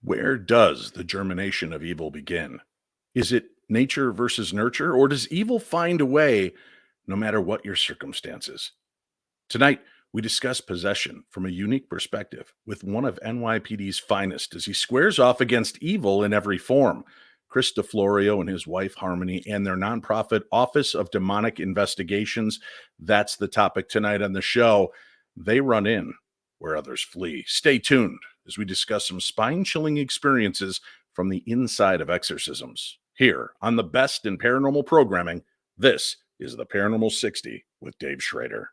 Where does the germination of evil begin? Is it nature versus nurture, or does evil find a way no matter what your circumstances? Tonight, we discuss possession from a unique perspective with one of NYPD's finest as he squares off against evil in every form. Chris DeFlorio and his wife Harmony and their nonprofit Office of Demonic Investigations. That's the topic tonight on the show. They run in where others flee. Stay tuned as we discuss some spine-chilling experiences from the inside of exorcisms. Here on the best in paranormal programming, this is the Paranormal 60 with Dave Schrader.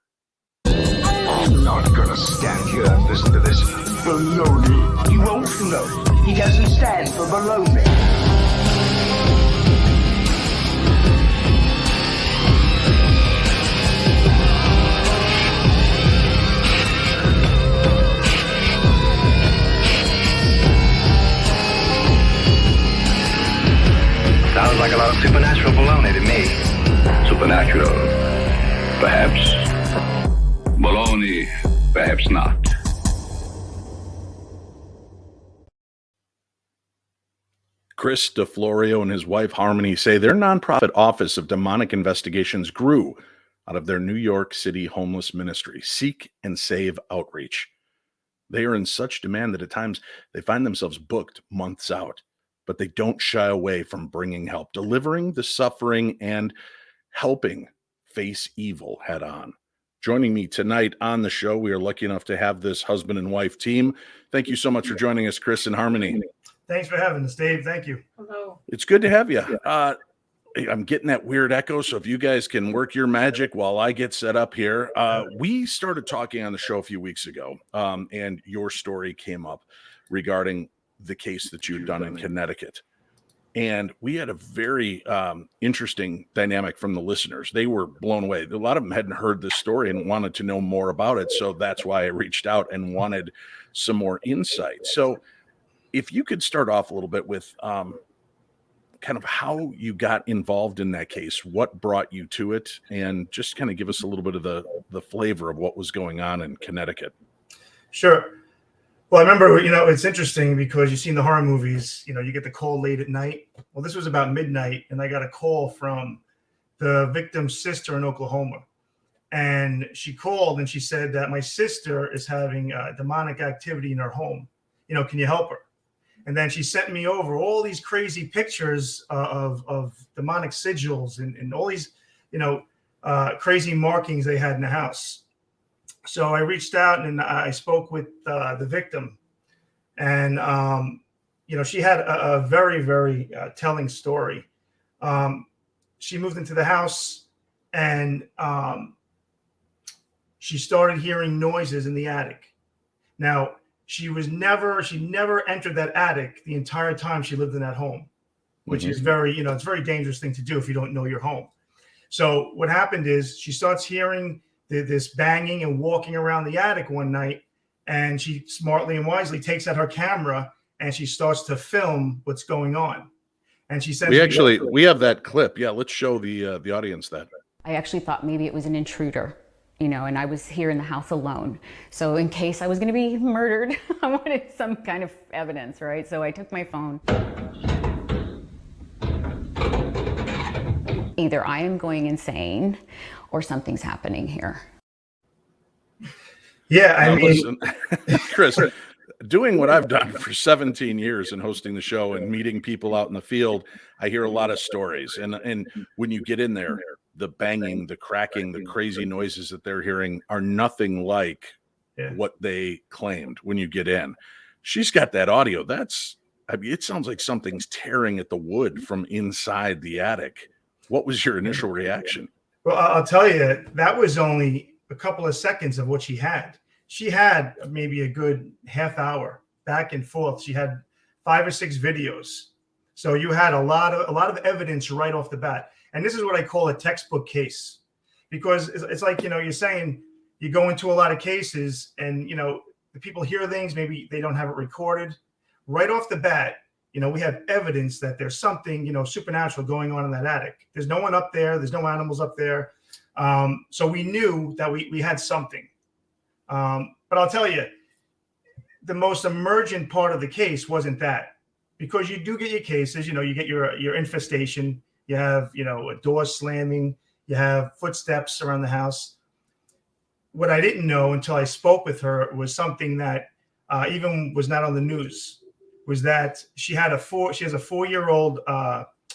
I'm not gonna stand here and listen to this baloney. You won't know. He doesn't stand for baloney. Sounds like a lot of supernatural baloney to me. Supernatural, perhaps. Baloney, perhaps not. Chris DeFlorio and his wife Harmony say their nonprofit Office of Demonic Investigations grew out of their New York City homeless ministry, Seek and Save Outreach. They are in such demand that at times they find themselves booked months out, but they don't shy away from bringing help, delivering the suffering, and helping face evil head on. Joining me tonight on the show, we are lucky enough to have this husband and wife team. Thank you so much for joining us, Chris and Harmony. Thanks for having us, Dave. Thank you. Hello. It's good to have you. I'm getting that weird echo, so if you guys can work your magic while I get set up here. We started talking on the show a few weeks ago, and your story came up regarding the case that you'd done in Connecticut. And we had a very interesting dynamic from the listeners. They were blown away. A lot of them hadn't heard this story and wanted to know more about it. So that's why I reached out and wanted some more insight. So if you could start off a little bit with kind of how you got involved in that case, what brought you to it, and just kind of give us a little bit of the flavor of what was going on in Connecticut. Sure. Well, I remember, it's interesting because you've seen the horror movies, you get the call late at night. Well, this was about midnight, and I got a call from the victim's sister in Oklahoma. And she called and she said that my sister is having demonic activity in her home. Can you help her? And then she sent me over all these crazy pictures of demonic sigils and all these, crazy markings they had in the house. So I reached out and I spoke with the victim, and she had a very, very telling story. She moved into the house, and she started hearing noises in the attic. Now she never entered that attic the entire time she lived in that home, which is very, it's a very dangerous thing to do if you don't know your home. So what happened is she starts hearing this banging and walking around the attic one night, and she smartly and wisely takes out her camera and she starts to film what's going on. And she says, we have that clip. Yeah, let's show the audience that. I actually thought maybe it was an intruder, and I was here in the house alone. So in case I was going to be murdered, I wanted some kind of evidence, right? So I took my phone. Either I am going insane or something's happening here. Yeah, listen, Chris, doing what I've done for 17 years and hosting the show and meeting people out in the field, I hear a lot of stories. And when you get in there, the banging, the cracking, the crazy noises that they're hearing are nothing like what they claimed when you get in. She's got that audio. It sounds like something's tearing at the wood from inside the attic. What was your initial reaction? Well, I'll tell you, that was only a couple of seconds of what she had. She had maybe a good half hour back and forth. She had 5 or 6 videos. So you had a lot of evidence right off the bat. And this is what I call a textbook case, because it's like, you're saying you go into a lot of cases and, the people hear things, maybe they don't have it recorded. Right off the bat, we have evidence that there's something, supernatural going on in that attic. There's no one up there. There's no animals up there. So we knew that we had something. But I'll tell you, the most emergent part of the case wasn't that, because you do get your cases, you get your infestation, you have, a door slamming, you have footsteps around the house. What I didn't know until I spoke with her was something that even was not on the news, was that she has a 4-year-old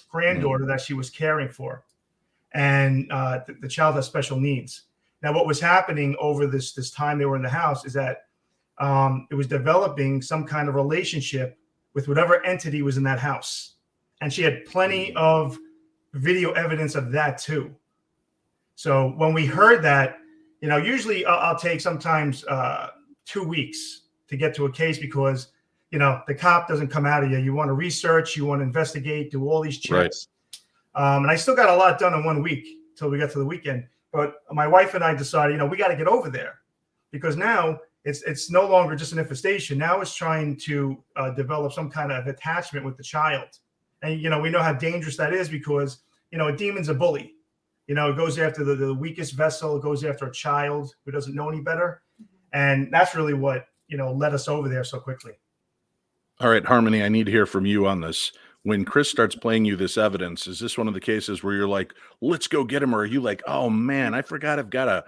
granddaughter that she was caring for. And the child has special needs. Now, what was happening over this time they were in the house is that it was developing some kind of relationship with whatever entity was in that house. And she had plenty of video evidence of that too. So when we heard that, usually I'll take sometimes 2 weeks to get to a case, because, the cop doesn't come out of you. You want to research, you want to investigate, do all these checks. Right. And I still got a lot done in 1 week till we got to the weekend. But my wife and I decided, we got to get over there, because now it's no longer just an infestation. Now it's trying to develop some kind of attachment with the child. And, we know how dangerous that is, because, a demon's a bully. It goes after the weakest vessel. It goes after a child who doesn't know any better. And that's really what, led us over there so quickly. All right, Harmony, I need to hear from you on this. When Chris starts playing you this evidence, is this one of the cases where you're like, let's go get him? Or are you like, oh man, I forgot I've got to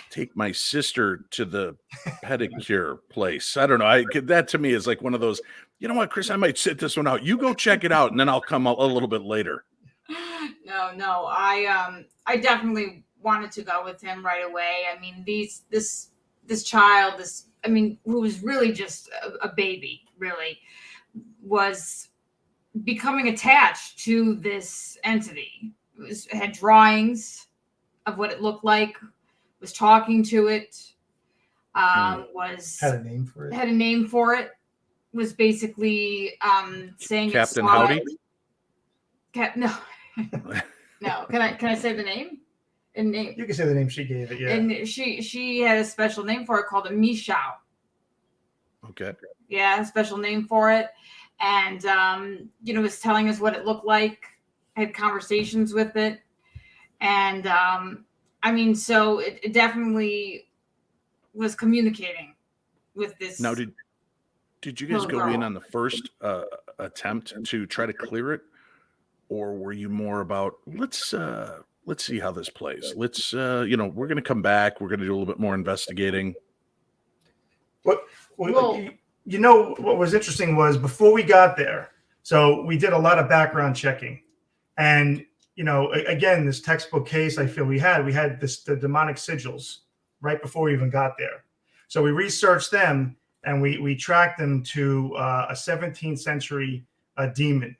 take my sister to the pedicure place? I don't know. That to me is like one of those, you know what, Chris, I might sit this one out. You go check it out, and then I'll come a little bit later. No. I definitely wanted to go with him right away. I mean, this child, who was really just a baby, really, was becoming attached to this entity. Had drawings of what it looked like, was talking to it, had a name for it. Had a name for it. Was basically saying Captain Howdy. No. No. Can I say the name? You can say the name she gave it. Yeah. And she had a special name for it called a Mishao. Okay. Yeah, a special name for it. And, was telling us what it looked like, had conversations with it. And, so it definitely was communicating with this. Now, did you guys go in on the first attempt to try to clear it? Or were you more about, let's see how this plays. Let's, we're going to come back. We're going to do a little bit more investigating. What was interesting was before we got there, so we did a lot of background checking. And, again, this textbook case I feel we had the demonic sigils right before we even got there. So we researched them, and we tracked them to a 17th century demon.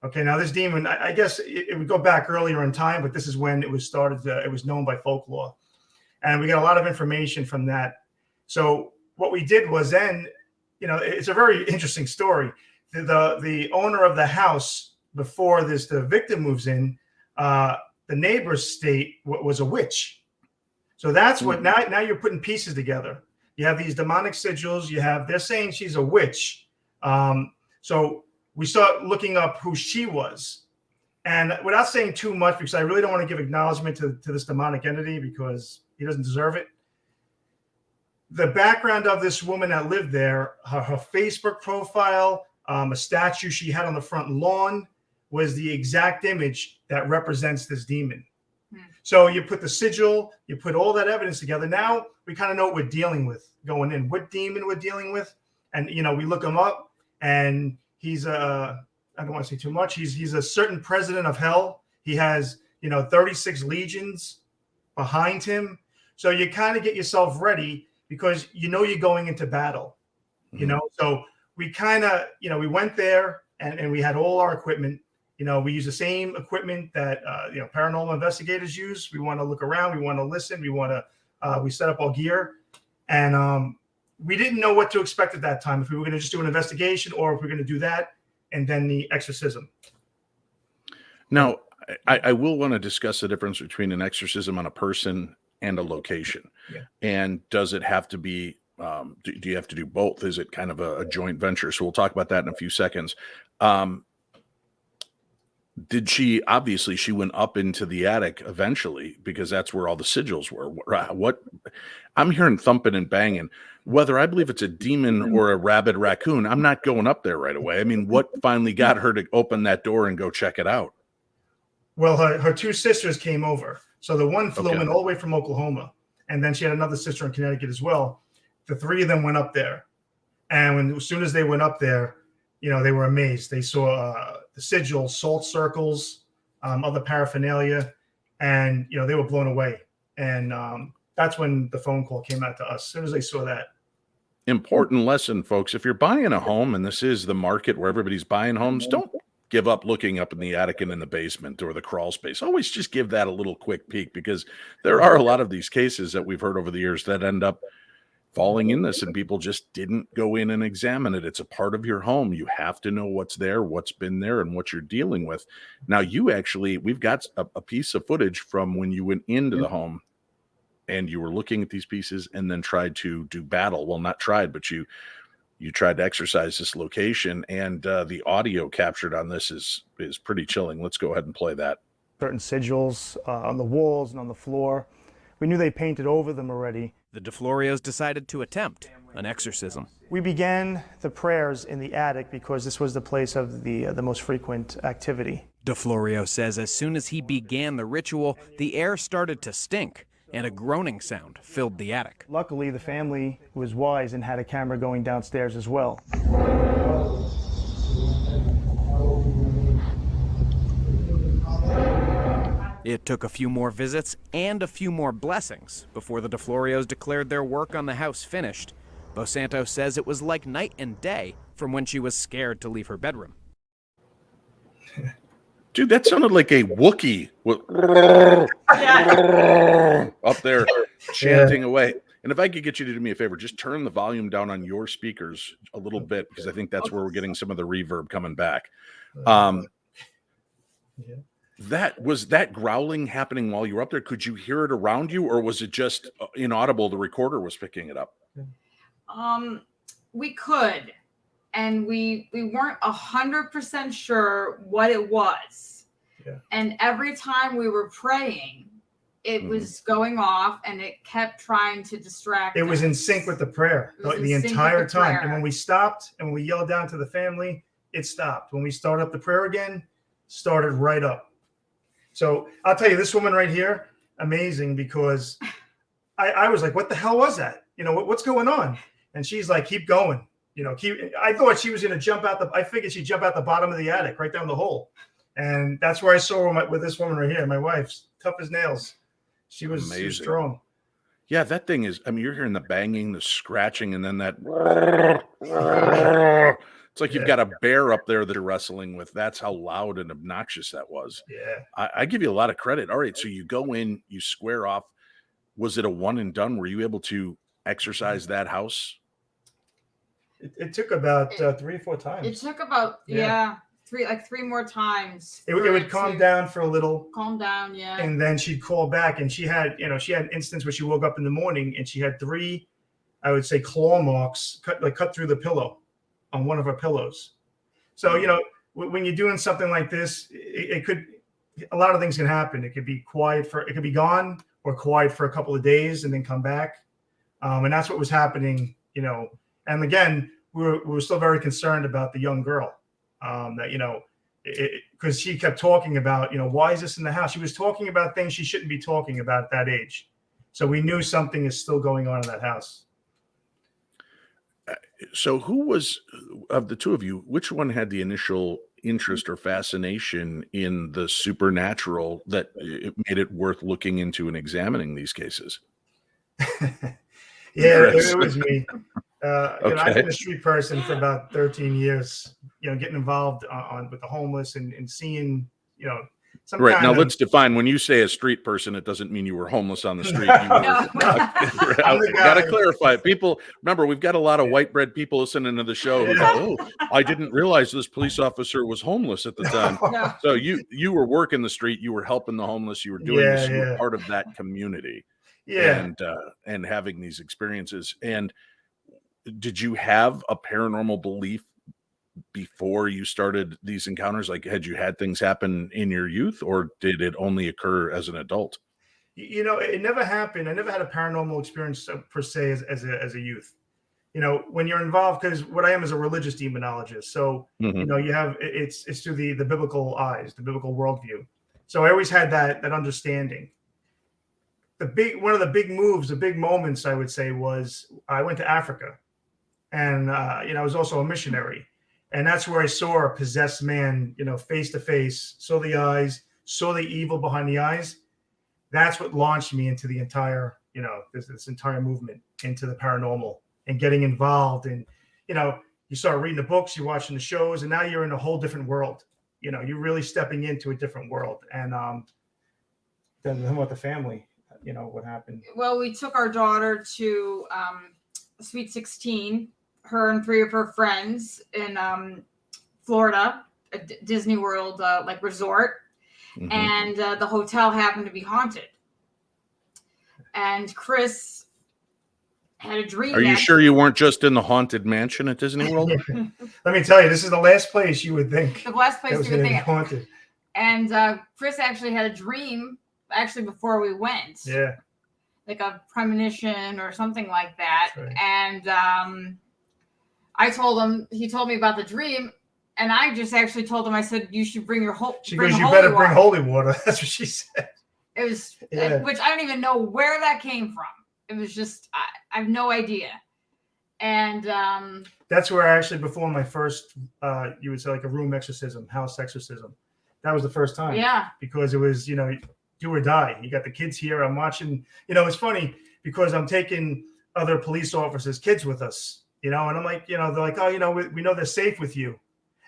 Okay, now this demon, I guess it would go back earlier in time, but this is when it was started. It was known by folklore. And we got a lot of information from that. So what we did was then, it's a very interesting story. The owner of the house, before the victim moves in, the neighbors state was a witch. So that's what, now you're putting pieces together. You have these demonic sigils. They're saying she's a witch. So we start looking up who she was. And without saying too much, because I really don't want to give acknowledgement to this demonic entity, because he doesn't deserve it. The background of this woman that lived there, her Facebook profile, a statue she had on the front lawn, was the exact image that represents this demon. So you put the sigil, you put all that evidence together. Now we kind of know what we're dealing with going in, what demon we're dealing with. And, we look him up, and he's I don't want to say too much. He's a certain president of hell. He has, 36 legions behind him. So you kind of get yourself ready, because you're going into battle, So we kind of, we went there, and we had all our equipment. We use the same equipment that paranormal investigators use. We want to look around, we want to listen, we set up all gear, and we didn't know what to expect at that time, if we were going to just do an investigation, or if we're going to do that and then the exorcism. Now, I will want to discuss the difference between an exorcism on a person and a location. Yeah. And does it have to be, do you have to do both? Is it kind of a joint venture? So we'll talk about that in a few seconds. Did she obviously she went up into the attic eventually because that's where all the sigils were. What I'm hearing thumping and banging. Whether I believe it's a demon or a rabid raccoon, I'm not going up there right away. I mean, what finally got her to open that door and go check it out? Well, her two sisters came over. So the one flew Okay. in all the way from Oklahoma, and then she had another sister in Connecticut as well. The three of them went up there, and as soon as they went up there, they were amazed. They saw the sigils, salt circles, other paraphernalia, and they were blown away. And that's when the phone call came out to us. As soon as they saw that. Important lesson, folks. If you're buying a home and this is the market where everybody's buying homes, don't give up looking up in the attic and in the basement or the crawl space. Always just give that a little quick peek, because there are a lot of these cases that we've heard over the years that end up falling in this and people just didn't go in and examine it. It's a part of your home. You have to know what's there, what's been there, and what you're dealing with. Now, we've got a piece of footage from when you went into the home and you were looking at these pieces and then tried to do battle. Well, not tried, but you tried to exercise this location, and the audio captured on this is pretty chilling. Let's go ahead and play that. Certain sigils on the walls and on the floor. We knew they painted over them already. The DeFlorios decided to attempt an exorcism. We began the prayers in the attic because this was the place of the most frequent activity. DeFlorio says as soon as he began the ritual, the air started to stink, and a groaning sound filled the attic. Luckily, the family was wise and had a camera going downstairs as well. It took a few more visits and a few more blessings before the DeFlorios declared their work on the house finished. Bosanto says it was like night and day from when she was scared to leave her bedroom. Dude, that sounded like a Wookiee up there chanting away. And if I could get you to do me a favor, just turn the volume down on your speakers a little bit, because I think that's where we're getting some of the reverb coming back. That growling happening while you were up there? Could you hear it around you, or was it just inaudible? The recorder was picking it up. We could, and we weren't 100% sure what it was. Yeah. And every time we were praying, it was going off, and it kept trying to distract It us. was in sync with the prayer the entire time. And when we stopped and when we yelled down to the family, it stopped. When we started up the prayer again, started right up. So I'll tell you, this woman right here, amazing, because I was like, what the hell was that? What's going on? And she's like, keep going. I thought she was going to jump out I figured she'd jump out the bottom of the attic, right down the hole. And that's where I saw her with this woman right here, my wife's tough as nails. She was strong. Yeah, that thing is, you're hearing the banging, the scratching, and then that. It's like you've got a bear up there that you're wrestling with. That's how loud and obnoxious that was. Yeah. I give you a lot of credit. All right, so you go in, you square off. Was it a one and done? Were you able to exercise that house? It took about 3 or 4 times. It took about three more times. It would calm down for a little. Calm down, yeah. And then she'd call back, and she had an instance where she woke up in the morning and she had 3, I would say, claw marks cut through the pillow on one of her pillows. So, when you're doing something like this, it could, a lot of things can happen. It could be it could be gone or quiet for a couple of days and then come back. And that's what was happening, and again, we were still very concerned about the young girl. Because she kept talking about, why is this in the house? She was talking about things she shouldn't be talking about at that age. So we knew something is still going on in that house. So who was, of the two of you, which one had the initial interest or fascination in the supernatural that it made it worth looking into and examining these cases? It was me. Okay. I've been a street person for about 13 years, getting involved with the homeless and seeing, some Right. kind Now of, let's define, when you say a street person, it doesn't mean you were homeless on the street. You the got to guy. clarify. People, remember, we've got a lot of white bread people listening to the show who go, oh, I didn't realize this police officer was homeless at the time. No. So you were working the street, you were helping the homeless, you were doing this, you were part of that community. Yeah. And having these experiences. And did you have a paranormal belief before you started these encounters? Like, had you had things happen in your youth, or did it only occur as an adult? You know, it never happened. I never had a paranormal experience per se as a youth. You know, when you're involved, because what I am is a religious demonologist. So, you know, you have it's through the biblical eyes, the biblical worldview. So I always had that understanding. One of the big moves, the big moments, I would say, was I went to Africa, and you know, I was also a missionary, and that's where I saw a possessed man, you know, face to face, saw the eyes, saw the evil behind the eyes. That's what launched me into the entire, you know, this entire movement into the paranormal and getting involved. And, you know, you start reading the books, you're watching the shows, and now you're in a whole different world. You know, you're really stepping into a different world. And then about the family, you know, what happened? Well, we took our daughter to Sweet 16, her and 3 of her friends in Florida, a Disney World like resort. And the hotel happened to be haunted. And Chris had a dream. Are you sure you weren't just in the haunted mansion at Disney World? Let me tell you, this is the last place you would think. The last place you would think haunted. And Chris actually had a dream actually before we went. Yeah. Like a premonition or something like that. Right. And I told him, he told me about the dream. And I just actually told him, I said, you should bring your She goes, you better bring holy water. That's what she said. It was, which I don't even know where that came from. It was just, I have no idea. And that's where I actually performed my first, you would say like a room exorcism, house exorcism. That was the first time. Yeah. Because it was, you know, do or die. You got the kids here. I'm watching, you know, it's funny because I'm taking other police officers' kids with us, you know, and I'm like, you know, they're like, oh, you know, we know they're safe with you.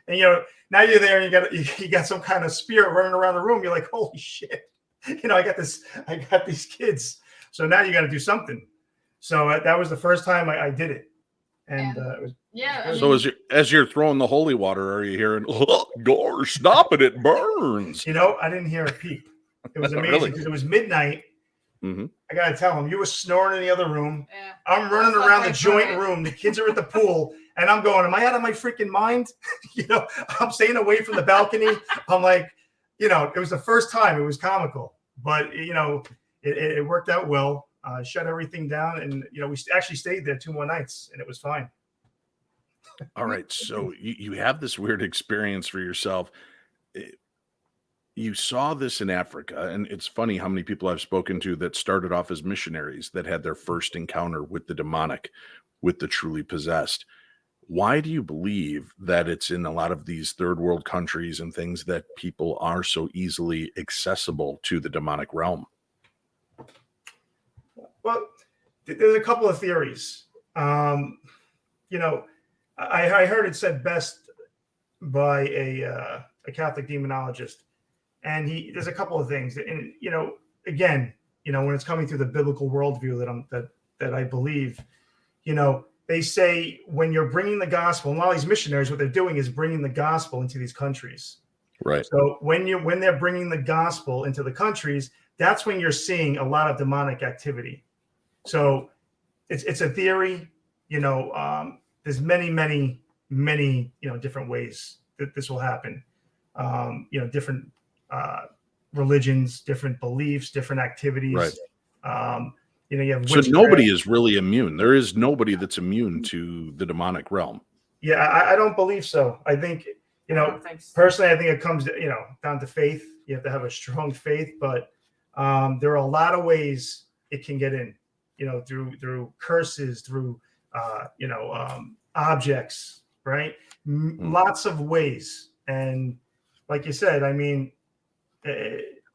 And, you know, now you're there and you got some kind of spirit running around the room. You're like, holy shit. You know, I got these kids. So now you got to do something. So that was the first time I did it. And it was, yeah. So as you're throwing the holy water, are you hearing, oh, gosh, stop it, it burns? You know, I didn't hear a peep. It was amazing because it was midnight. I got to tell him, you were snoring in the other room. Yeah. I'm running around the joint room. The kids are at the pool. And I'm going, am I out of my freaking mind? You know, I'm staying away from the balcony. I'm like, you know, it was the first time. It was comical. But, you know, it worked out well. Shut everything down. And, you know, we actually stayed there 2 more nights. And it was fine. All right. So you have this weird experience for yourself. You saw this in Africa. And it's funny how many people I've spoken to that started off as missionaries that had their first encounter with the demonic, with the truly possessed. Why do you believe that it's in a lot of these third world countries and things that people are so easily accessible to the demonic realm? Well, there's a couple of theories. You know, I heard it said best by a Catholic demonologist, and there's a couple of things. And you know, again, you know, when it's coming through the biblical worldview that I believe, you know. They say when you're bringing the gospel, and a lot of these missionaries, what they're doing is bringing the gospel into these countries. Right. So when they're bringing the gospel into the countries, that's when you're seeing a lot of demonic activity. So it's a theory. You know, there's many, you know, different ways that this will happen. You know, different religions, different beliefs, different activities. Right. You know, you have so nobody is really immune. There is nobody that's immune to the demonic realm. Yeah, I don't believe so. I think, you know, personally, I think it comes, you know, down to faith. You have to have a strong faith, but there are a lot of ways it can get in, you know, through curses, through, you know, objects, right? Lots of ways. And like you said, I mean,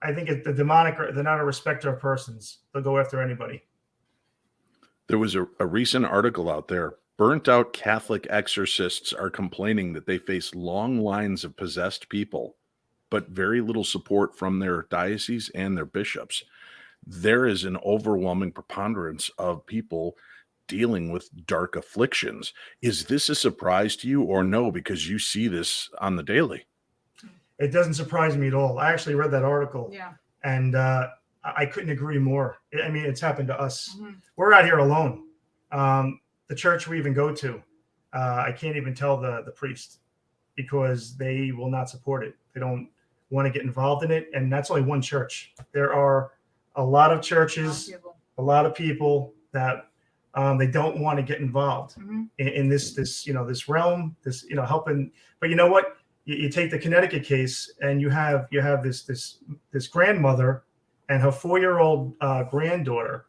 I think the demonic, they're not a respecter of persons. They'll go after anybody. There was a recent article out there. Burnt out Catholic exorcists are complaining that they face long lines of possessed people, but very little support from their diocese and their bishops. There is an overwhelming preponderance of people dealing with dark afflictions. Is this a surprise to you or no? Because you see this on the daily. It doesn't surprise me at all. I actually read that article. Yeah. And I couldn't agree more. I mean, it's happened to us. We're out here alone. The church we even go to, I can't even tell the priest. because they will not support it. They don't want to get involved in it. And that's only one church. There are a lot of churches, a lot of people that they don't want to get involved in this realm, helping. But you know what? You take the Connecticut case, and you have this grandmother and her 4-year-old granddaughter.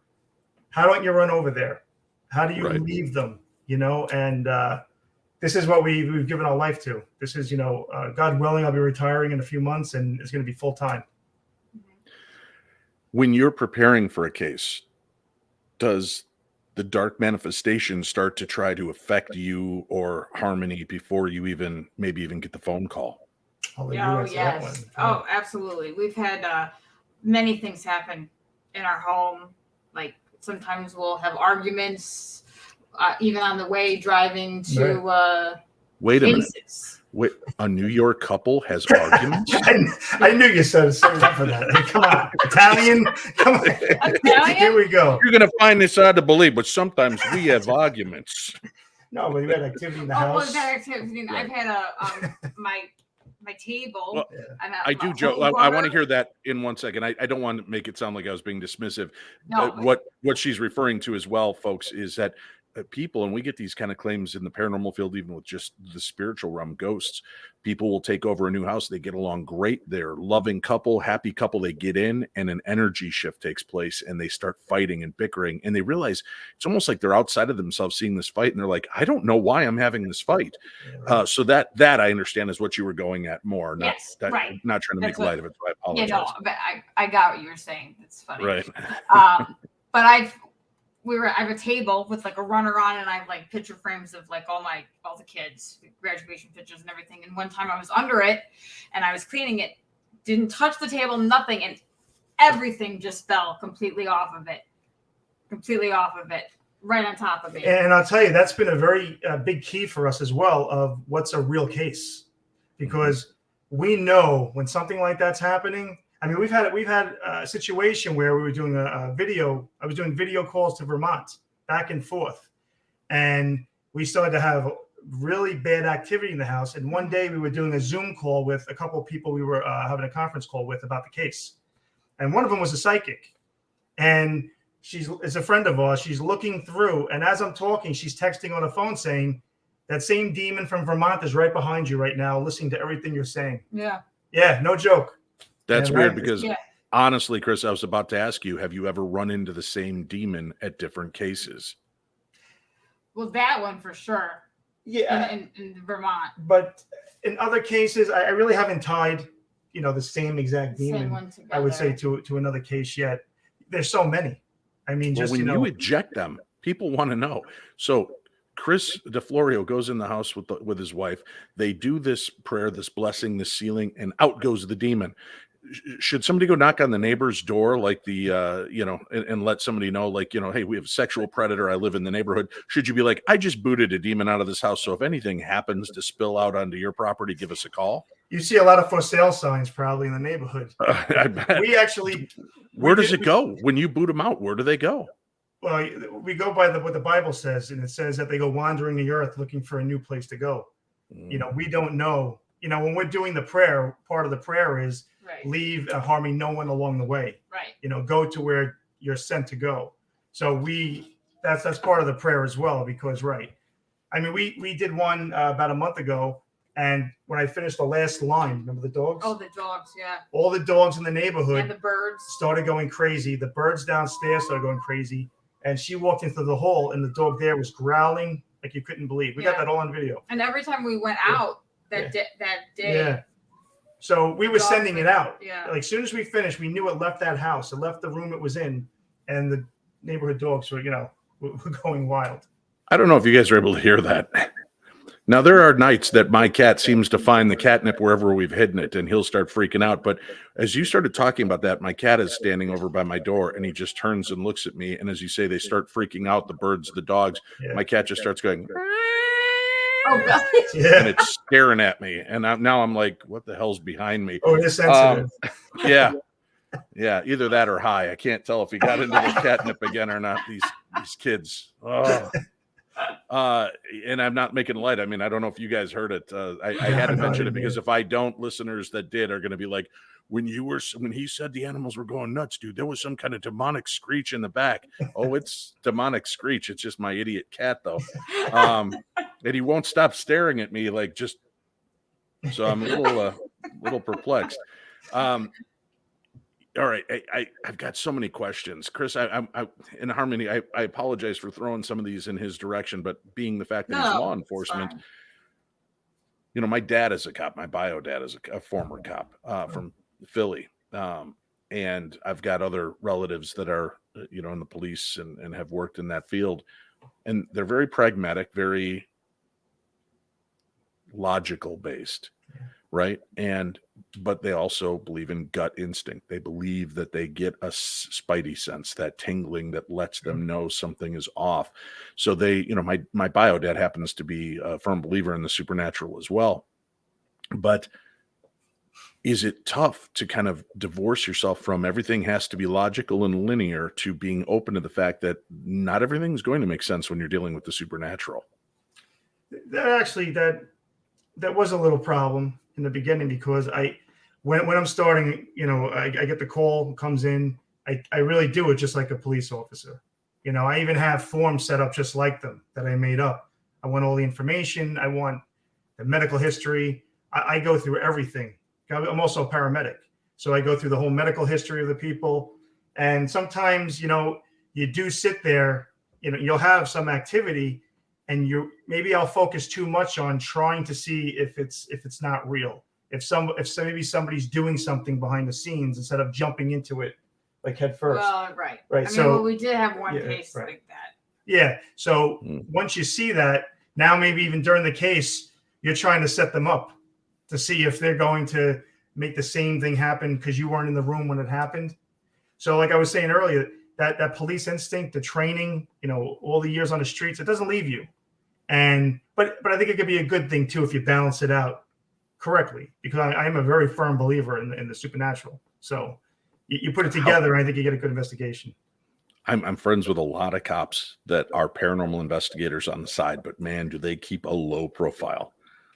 How don't you run over there? How do you leave them? And this is what we've given our life to. This is, God willing, I'll be retiring in a few months, and it's going to be full time. When you're preparing for a case, does the dark manifestation start to try to affect you or Harmony before you maybe even get the phone call? Oh, yes. Oh, absolutely. We've had many things happen in our home. Like sometimes we'll have arguments, even on the way driving to Wait a minute. cases. Wait, a New York couple has arguments? I knew you said something for that. Hey, come on, Italian. Come on. Italian? Here we go. You're going to find this hard to believe, but sometimes we have arguments. No, but we had activity in the house. Well, we've had activity. I've had my table. Well, I do joke. I want to hear that in 1 second. I don't want to make it sound like I was being dismissive. No. What she's referring to as well, folks, is that people, and we get these kind of claims in the paranormal field, even with just the spiritual realm, ghosts. People will take over a new house. They get along great. They're a loving couple, happy couple. They get in, and an energy shift takes place, and they start fighting and bickering. And they realize it's almost like they're outside of themselves seeing this fight, and they're like, I don't know why I'm having this fight. So that I understand is what you were going at more. Not trying to make light of it. So I apologize. But I got what you were saying. It's funny. Right. But I have a table with like a runner on, and I have like picture frames of like all the kids, graduation pictures and everything. And one time I was under it and I was cleaning it, didn't touch the table, nothing. And everything just fell completely off of it, right on top of it. And I'll tell you, that's been a very big key for us as well of what's a real case, because we know when something like that's happening. I mean, we've had a situation where we were doing a video. I was doing video calls to Vermont back and forth, and we started to have really bad activity in the house. And one day we were doing a Zoom call with a couple of people we were having a conference call with about the case. And one of them was a psychic, and is a friend of ours. She's looking through, and as I'm talking, she's texting on the phone saying, that same demon from Vermont is right behind you right now, listening to everything you're saying. Yeah. Yeah, no joke. That's weird because honestly, Chris, I was about to ask you, have you ever run into the same demon at different cases? Well, that one for sure. Yeah. In Vermont. But in other cases, I really haven't tied, the same exact demon, I would say, to another case yet. There's so many. I mean, just, when you eject them, people want to know. So Chris DeFlorio goes in the house with his wife. They do this prayer, this blessing, this sealing, and out goes the demon. Should somebody go knock on the neighbor's door, like and let somebody know, like, hey, we have a sexual predator. I live in the neighborhood. Should you be like, I just booted a demon out of this house, so if anything happens to spill out onto your property, give us a call? You see a lot of for sale signs probably in the neighborhood. I bet. Where does it go when you boot them out? Where do they go? Well, we go by what the Bible says, and it says that they go wandering the earth looking for a new place to go. We don't know. When we're doing the prayer, part of the prayer is leave harming no one along the way. Right. Go to where you're sent to go. So that's part of the prayer as well, because I mean, we did one about a month ago, and when I finished the last line, remember the dogs? Oh, the dogs, yeah. All the dogs in the neighborhood and the birds started going crazy. The birds downstairs started going crazy. And she walked into the hall, and the dog there was growling like you couldn't believe. We got that all on video. And every time we went out that day. Yeah. So we were sending it out. Yeah. Like as soon as we finished, we knew it left that house. It left the room it was in, and the neighborhood dogs were, were going wild. I don't know if you guys are able to hear that. Now, there are nights that my cat seems to find the catnip wherever we've hidden it, and he'll start freaking out. But as you started talking about that, my cat is standing over by my door, and he just turns and looks at me. And as you say, they start freaking out, the birds, the dogs. Yeah. My cat just starts going, oh, God. And it's staring at me. And now I'm like, what the hell's behind me? Oh, it's sensitive. Yeah. Yeah, either that or high. I can't tell if he got into the catnip again or not. These kids. Oh. And I'm not making light. I mean, I don't know if you guys heard it. I had to No, I mention it didn't because hear if I don't, listeners that did are going to be like, when he said the animals were going nuts, dude, there was some kind of demonic screech in the back. Oh, it's demonic screech. It's just my idiot cat, though. And he won't stop staring at me like just. So I'm a little perplexed. All right, I've got so many questions, Chris. I in Harmony, I apologize for throwing some of these in his direction, but being the fact that he's law it's enforcement, fine. you know, my dad is a cop. My bio dad is a former cop from Philly, and I've got other relatives that are, you know, in the police and have worked in that field, and they're very pragmatic, very logical based, right? But they also believe in gut instinct. They believe that they get a spidey sense, that tingling that lets them know something is off. So they, you know, my bio dad happens to be a firm believer in the supernatural as well. But is it tough to kind of divorce yourself from everything has to be logical and linear to being open to the fact that not everything's going to make sense when you're dealing with the supernatural? That was a little problem in the beginning because when I'm starting, you know, I get the call, comes in, I really do it just like a police officer. You know, I even have forms set up just like them that I made up. I want all the information. I want the medical history. I go through everything. I'm also a paramedic. So I go through the whole medical history of the people. And sometimes, you know, you do sit there, you know, you'll have some activity and maybe I'll focus too much on trying to see if it's not real. If maybe somebody's doing something behind the scenes instead of jumping into it like head first. Well, right. Right. I mean, well, we did have one case like that. Yeah. So once you see that, now maybe even during the case, you're trying to set them up to see if they're going to make the same thing happen because you weren't in the room when it happened. So like I was saying earlier, that police instinct, the training, you know, all the years on the streets, it doesn't leave you. But I think it could be a good thing too if you balance it out correctly, because I am a very firm believer in the supernatural. So you put it together, and I think you get a good investigation. I'm friends with a lot of cops that are paranormal investigators on the side, but man, do they keep a low profile.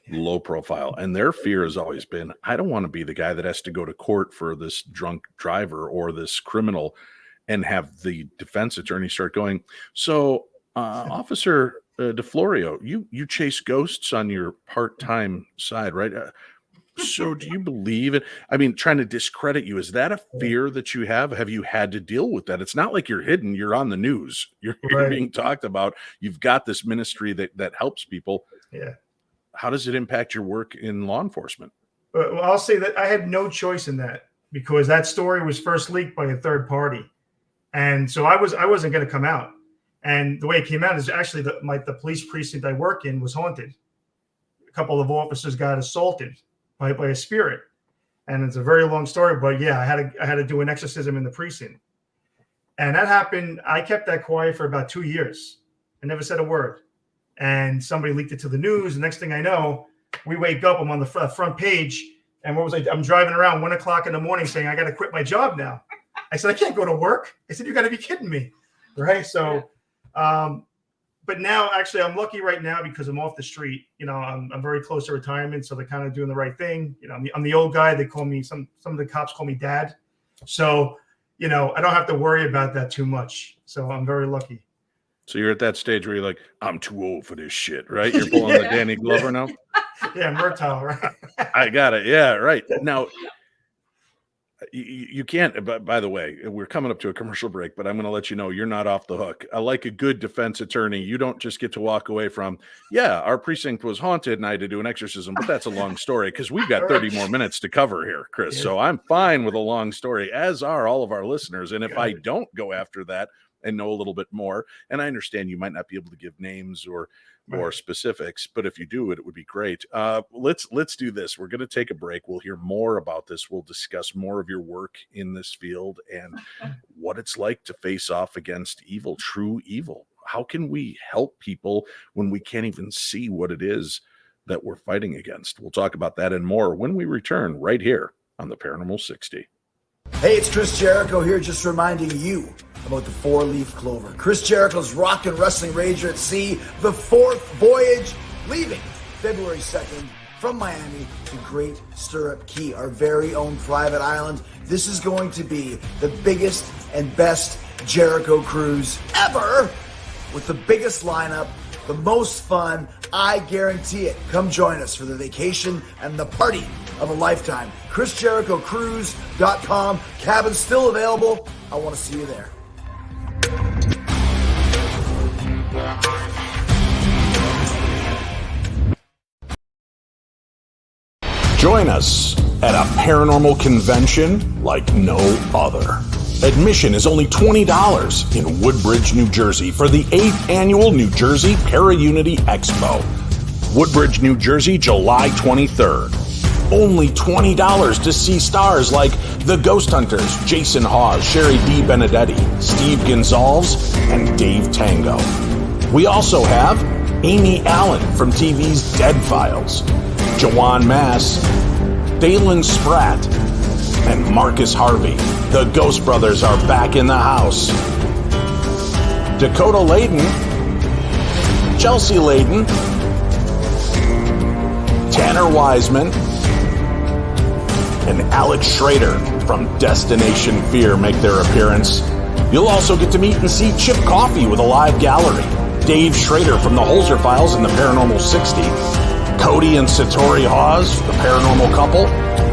And their fear has always been, I don't want to be the guy that has to go to court for this drunk driver or this criminal and have the defense attorney start going, so Officer DeFlorio, you chase ghosts on your part-time side, right? So do you believe it? I mean, trying to discredit you, is that a fear that you have? Have you had to deal with that? It's not like you're hidden. You're on the news. You're being talked about. You've got this ministry that helps people. Yeah. How does it impact your work in law enforcement? Well, I'll say that I had no choice in that because that story was first leaked by a third party. And so I wasn't going to come out. And the way it came out is actually the police precinct I work in was haunted. A couple of officers got assaulted by a spirit. And it's a very long story, but yeah, I had to do an exorcism in the precinct. And that happened. I kept that quiet for about 2 years. I never said a word. And somebody leaked it to the news. The next thing I know, we wake up, I'm on the front page. And what was I'm driving around 1 o'clock in the morning saying, I got to quit my job now. I said, I can't go to work. I said, you got to be kidding me. Right. So, but now actually I'm lucky right now because I'm off the street. You know, I'm very close to retirement. So they're kind of doing the right thing. You know, I'm the old guy. They call me, some of the cops call me dad. So, you know, I don't have to worry about that too much. So I'm very lucky. So you're at that stage where you're like, I'm too old for this shit, right? You're pulling the Danny Glover now? Yeah, Murtaugh, right? I got it. Yeah, right. Now, you can't, by the way, we're coming up to a commercial break, but I'm going to let you know you're not off the hook. Like a good defense attorney, you don't just get to walk away from, yeah, our precinct was haunted and I had to do an exorcism, but that's a long story because we've got 30 more minutes to cover here, Chris. Yeah. So I'm fine with a long story, as are all of our listeners. And if I don't go after that, and know a little bit more. And I understand you might not be able to give names or specifics, but if you do it would be great. Let's do this. We're going to take a break. We'll hear more about this. We'll discuss more of your work in this field and what it's like to face off against evil, true evil. How can we help people when we can't even see what it is that we're fighting against? We'll talk about that and more when we return right here on the Paranormal 60. Hey, it's Chris Jericho here, just reminding you about the four-leaf clover. Chris Jericho's Rock and Wrestling Rager at Sea, the fourth voyage, leaving February 2nd from Miami to Great Stirrup Key, our very own private island. This is going to be the biggest and best Jericho cruise ever, with the biggest lineup, the most fun. I guarantee it. Come join us for the vacation and the party of a lifetime. ChrisJerichoCruise.com. Cabin's still available. I want to see you there. Join us at a paranormal convention like no other. Admission is only $20 in Woodbridge, New Jersey for the 8th annual New Jersey ParaUnity Expo. Woodbridge, New Jersey, July 23rd. Only $20 to see stars like The Ghost Hunters, Jason Hawes, Sherry D. Benedetti, Steve Gonzalez, and Dave Tango. We also have Amy Allen from TV's Dead Files, Jawan Mass, Dalen Spratt, and Marcus Harvey. The Ghost Brothers are back in the house. Dakota Layden, Chelsea Layden, Tanner Wiseman, and Alex Schrader from Destination Fear make their appearance. You'll also get to meet and see Chip Coffey with a live gallery, Dave Schrader from the Holzer Files and the Paranormal 60, Cody and Satori Hawes, the paranormal couple,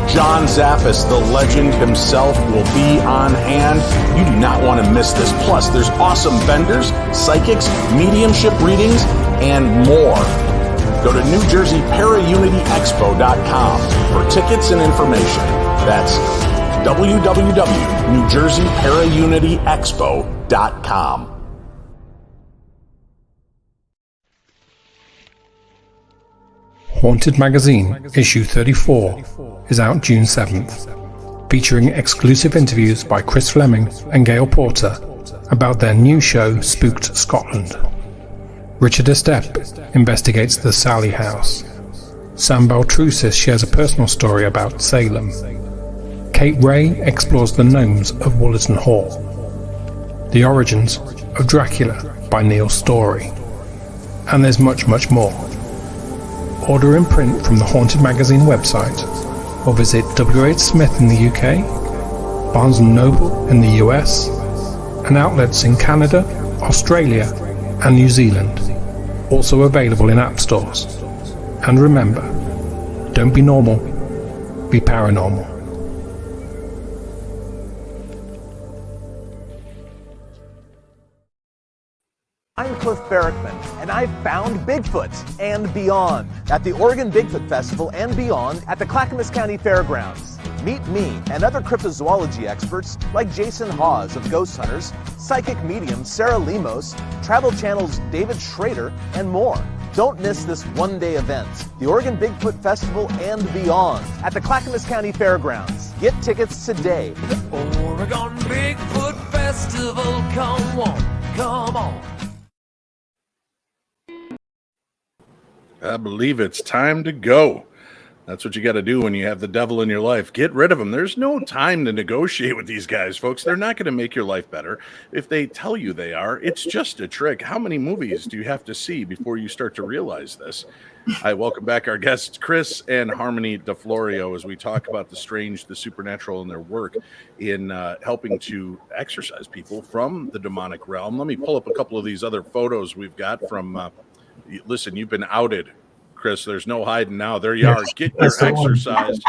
John Zaffis, the legend himself, will be on hand. You do not want to miss this. Plus, there's awesome vendors, psychics, mediumship readings, and more. Go to NewJerseyParaUnityExpo.com for tickets and information. That's www.NewJerseyParaUnityExpo.com. Haunted Magazine, issue 34, is out June 7th, featuring exclusive interviews by Chris Fleming and Gail Porter about their new show Spooked Scotland. Richard Estep investigates the Sally House. Sam Baltrusis shares a personal story about Salem. Kate Ray explores the gnomes of Wollerton Hall. The origins of Dracula by Neil Story. And there's much, much more. Order in print from the Haunted Magazine website, or visit WH Smith in the UK, Barnes & Noble in the US, and outlets in Canada, Australia, and New Zealand. Also available in app stores. And remember, don't be normal, be paranormal. I'm Cliff Barrickman, and I've found Bigfoot and beyond at the Oregon Bigfoot Festival and beyond at the Clackamas County Fairgrounds. Meet me and other cryptozoology experts like Jason Hawes of Ghost Hunters, psychic medium Sarah Lemos, Travel Channel's David Schrader, and more. Don't miss this one-day event, the Oregon Bigfoot Festival and beyond at the Clackamas County Fairgrounds. Get tickets today. Oregon Bigfoot Festival, come on, come on. I believe it's time to go. That's what you got to do when you have the devil in your life. Get rid of him. There's no time to negotiate with these guys, folks. They're not going to make your life better. If they tell you they are, it's just a trick. How many movies do you have to see before you start to realize this? I welcome back our guests, Chris and Harmony DeFlorio, as we talk about the strange, the supernatural, and their work in helping to exorcise people from the demonic realm. Let me pull up a couple of these other photos we've got from... listen, you've been outed, Chris. There's no hiding now. There you are. Get your exercise.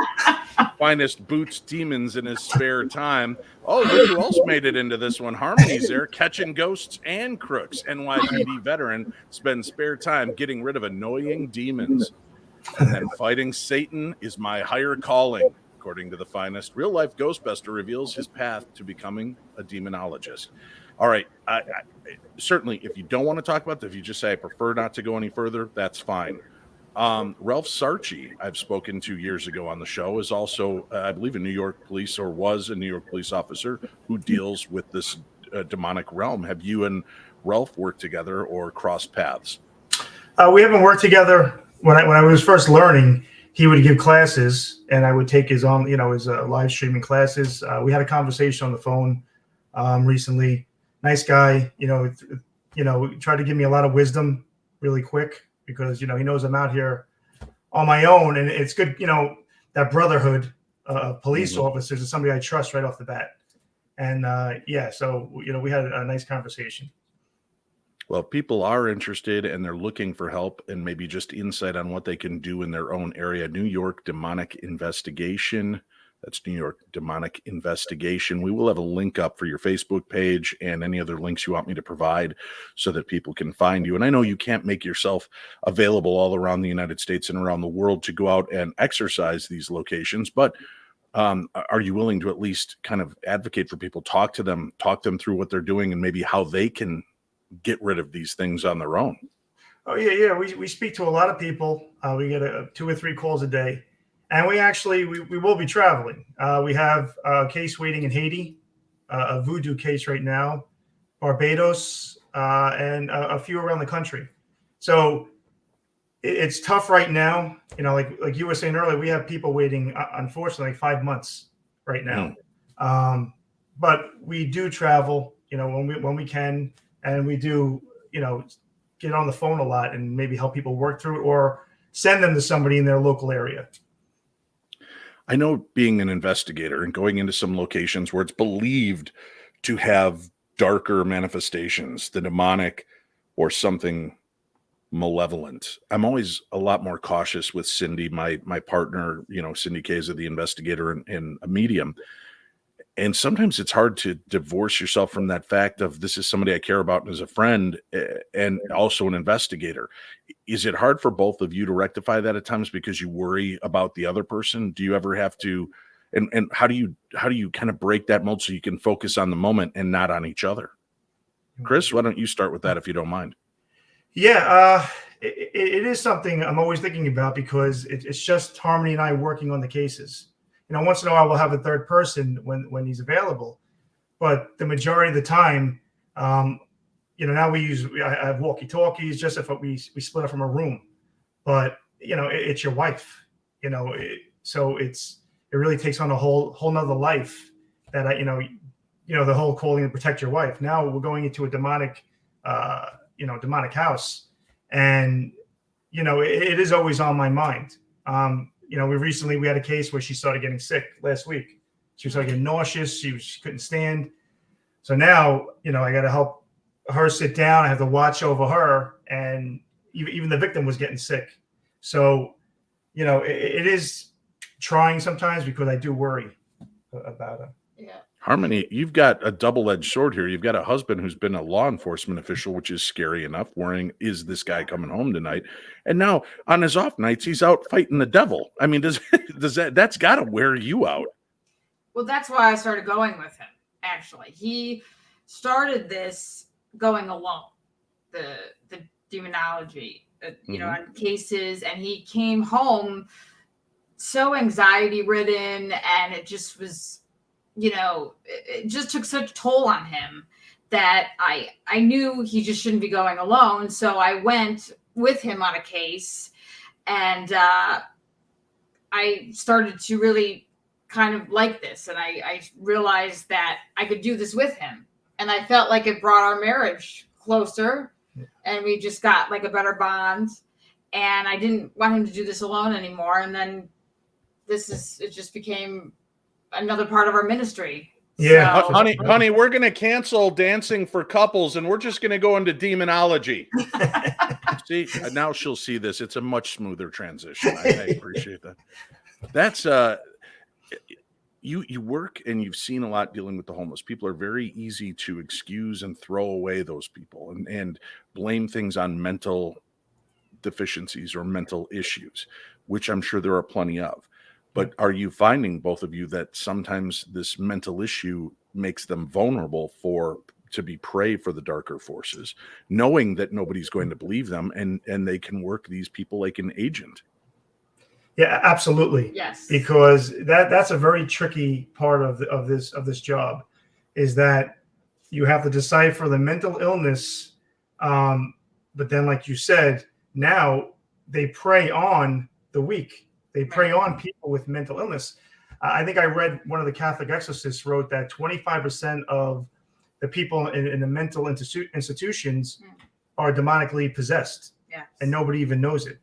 Finest boots demons in his spare time. Oh, look who else made it into this one. Harmony's there, catching ghosts and crooks. NYPD veteran spends spare time getting rid of annoying demons. And then fighting Satan is my higher calling, according to the finest. Real-life Ghostbuster reveals his path to becoming a demonologist. All right. I certainly, if you don't want to talk about that, if you just say I prefer not to go any further, that's fine. Ralph Sarchi, I've spoken to years ago on the show, is also, I believe, a New York police, or was a New York police officer who deals with this demonic realm. Have you and Ralph worked together or crossed paths? We haven't worked together. When I was first learning, he would give classes, and I would take his own, his live streaming classes. We had a conversation on the phone recently. nice guy. Tried to give me a lot of wisdom really quick because he knows I'm out here on my own, and it's good. That brotherhood of police officers is somebody I trust right off the bat. And so we had a nice conversation. Well, people are interested and they're looking for help and maybe just insight on what they can do in their own area. New York Demonic Investigation. That's New York Demonic Investigation. We will have a link up for your Facebook page and any other links you want me to provide so that people can find you. And I know you can't make yourself available all around the United States and around the world to go out and exercise these locations, but are you willing to at least kind of advocate for people, talk them through what they're doing and maybe how they can get rid of these things on their own? Oh, yeah. We speak to a lot of people. We get 2 or 3 calls a day. And we will be traveling. We have a case waiting in Haiti, a voodoo case right now, Barbados, and a few around the country. So it's tough right now. Like you were saying earlier, we have people waiting, unfortunately, 5 months right now. But we do travel, when we can, and we do, get on the phone a lot and maybe help people work through it or send them to somebody in their local area. I know, being an investigator and going into some locations where it's believed to have darker manifestations, the demonic or something malevolent, I'm always a lot more cautious with Cindy, my partner. Cindy K is the investigator and a medium. And sometimes it's hard to divorce yourself from that fact of this is somebody I care about as a friend and also an investigator. Is it hard for both of you to rectify that at times because you worry about the other person? Do you ever have to, and how do you kind of break that mold so you can focus on the moment and not on each other? Chris, why don't you start with that if you don't mind? Yeah, it is something I'm always thinking about because it's just Harmony and I working on the cases. Once in a while we'll have a third person when he's available, but the majority of the time, now I have walkie-talkies just if we split up from a room, but it's your wife, so it really takes on a whole nother life that the whole calling to protect your wife. Now we're going into a demonic house, and it is always on my mind. We had a case where she started getting sick last week. She started getting nauseous. She couldn't stand. So now, I got to help her sit down. I have to watch over her, and even the victim was getting sick. So, it is trying sometimes because I do worry about her. Yeah. Harmony, you've got a double-edged sword here. You've got a husband who's been a law enforcement official, which is scary enough, worrying, is this guy coming home tonight? And now on his off nights, he's out fighting the devil. I mean, that's got to wear you out? Well, that's why I started going with him, actually. He started this going alone, the demonology, on cases, and he came home so anxiety-ridden, and it just was... it just took such a toll on him that I knew he just shouldn't be going alone. So I went with him on a case, and I started to really kind of like this. And I realized that I could do this with him. And I felt like it brought our marriage closer, and we just got like a better bond. And I didn't want him to do this alone anymore. And then it just became another part of our ministry. Yeah, so, honey, we're going to cancel dancing for couples and we're just going to go into demonology. See, now she'll see this. It's a much smoother transition. I appreciate that. That's you work and you've seen a lot dealing with the homeless. People are very easy to excuse and throw away those people and blame things on mental deficiencies or mental issues, which I'm sure there are plenty of. But are you finding, both of you, that sometimes this mental issue makes them vulnerable to be prey for the darker forces, knowing that nobody's going to believe them and they can work these people like an agent? Yeah, absolutely. Yes. Because that's a very tricky part of this job, is that you have to decipher the mental illness. But then, like you said, now they prey on the weak. They prey on people with mental illness. I think I read one of the Catholic exorcists wrote that 25% of the people in the mental institutions are demonically possessed, and nobody even knows it.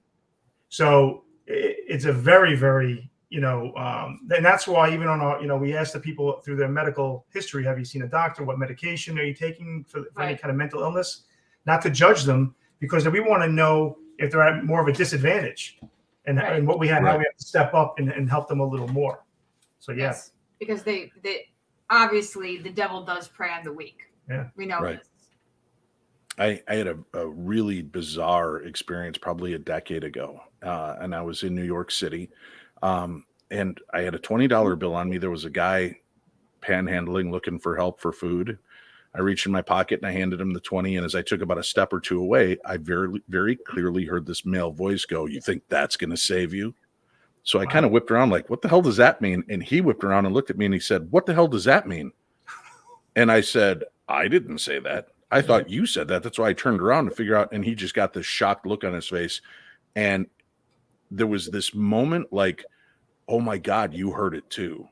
So it's a very, very, and that's why even on our, we ask the people through their medical history, have you seen a doctor? What medication are you taking for any kind of mental illness? Not to judge them, because we want to know if they're at more of a disadvantage, and what we have, how we have to step up and help them a little more. So Yes, because they obviously the devil does prey on the weak. Yeah, we know this. I had a really bizarre experience probably a decade ago, and I was in New York City, and I had a $20 bill on me. There was a guy panhandling, looking for help for food. I reached in my pocket and I handed him the 20. And as I took about a step or two away, I very, very clearly heard this male voice go, "You think that's going to save you?" So I kind of whipped around like, "What the hell does that mean?" And he whipped around and looked at me and he said, "What the hell does that mean?" And I said, "I didn't say that. I thought you said that." That's why I turned around to figure out. And he just got this shocked look on his face. And there was this moment like, "Oh my God, you heard it too."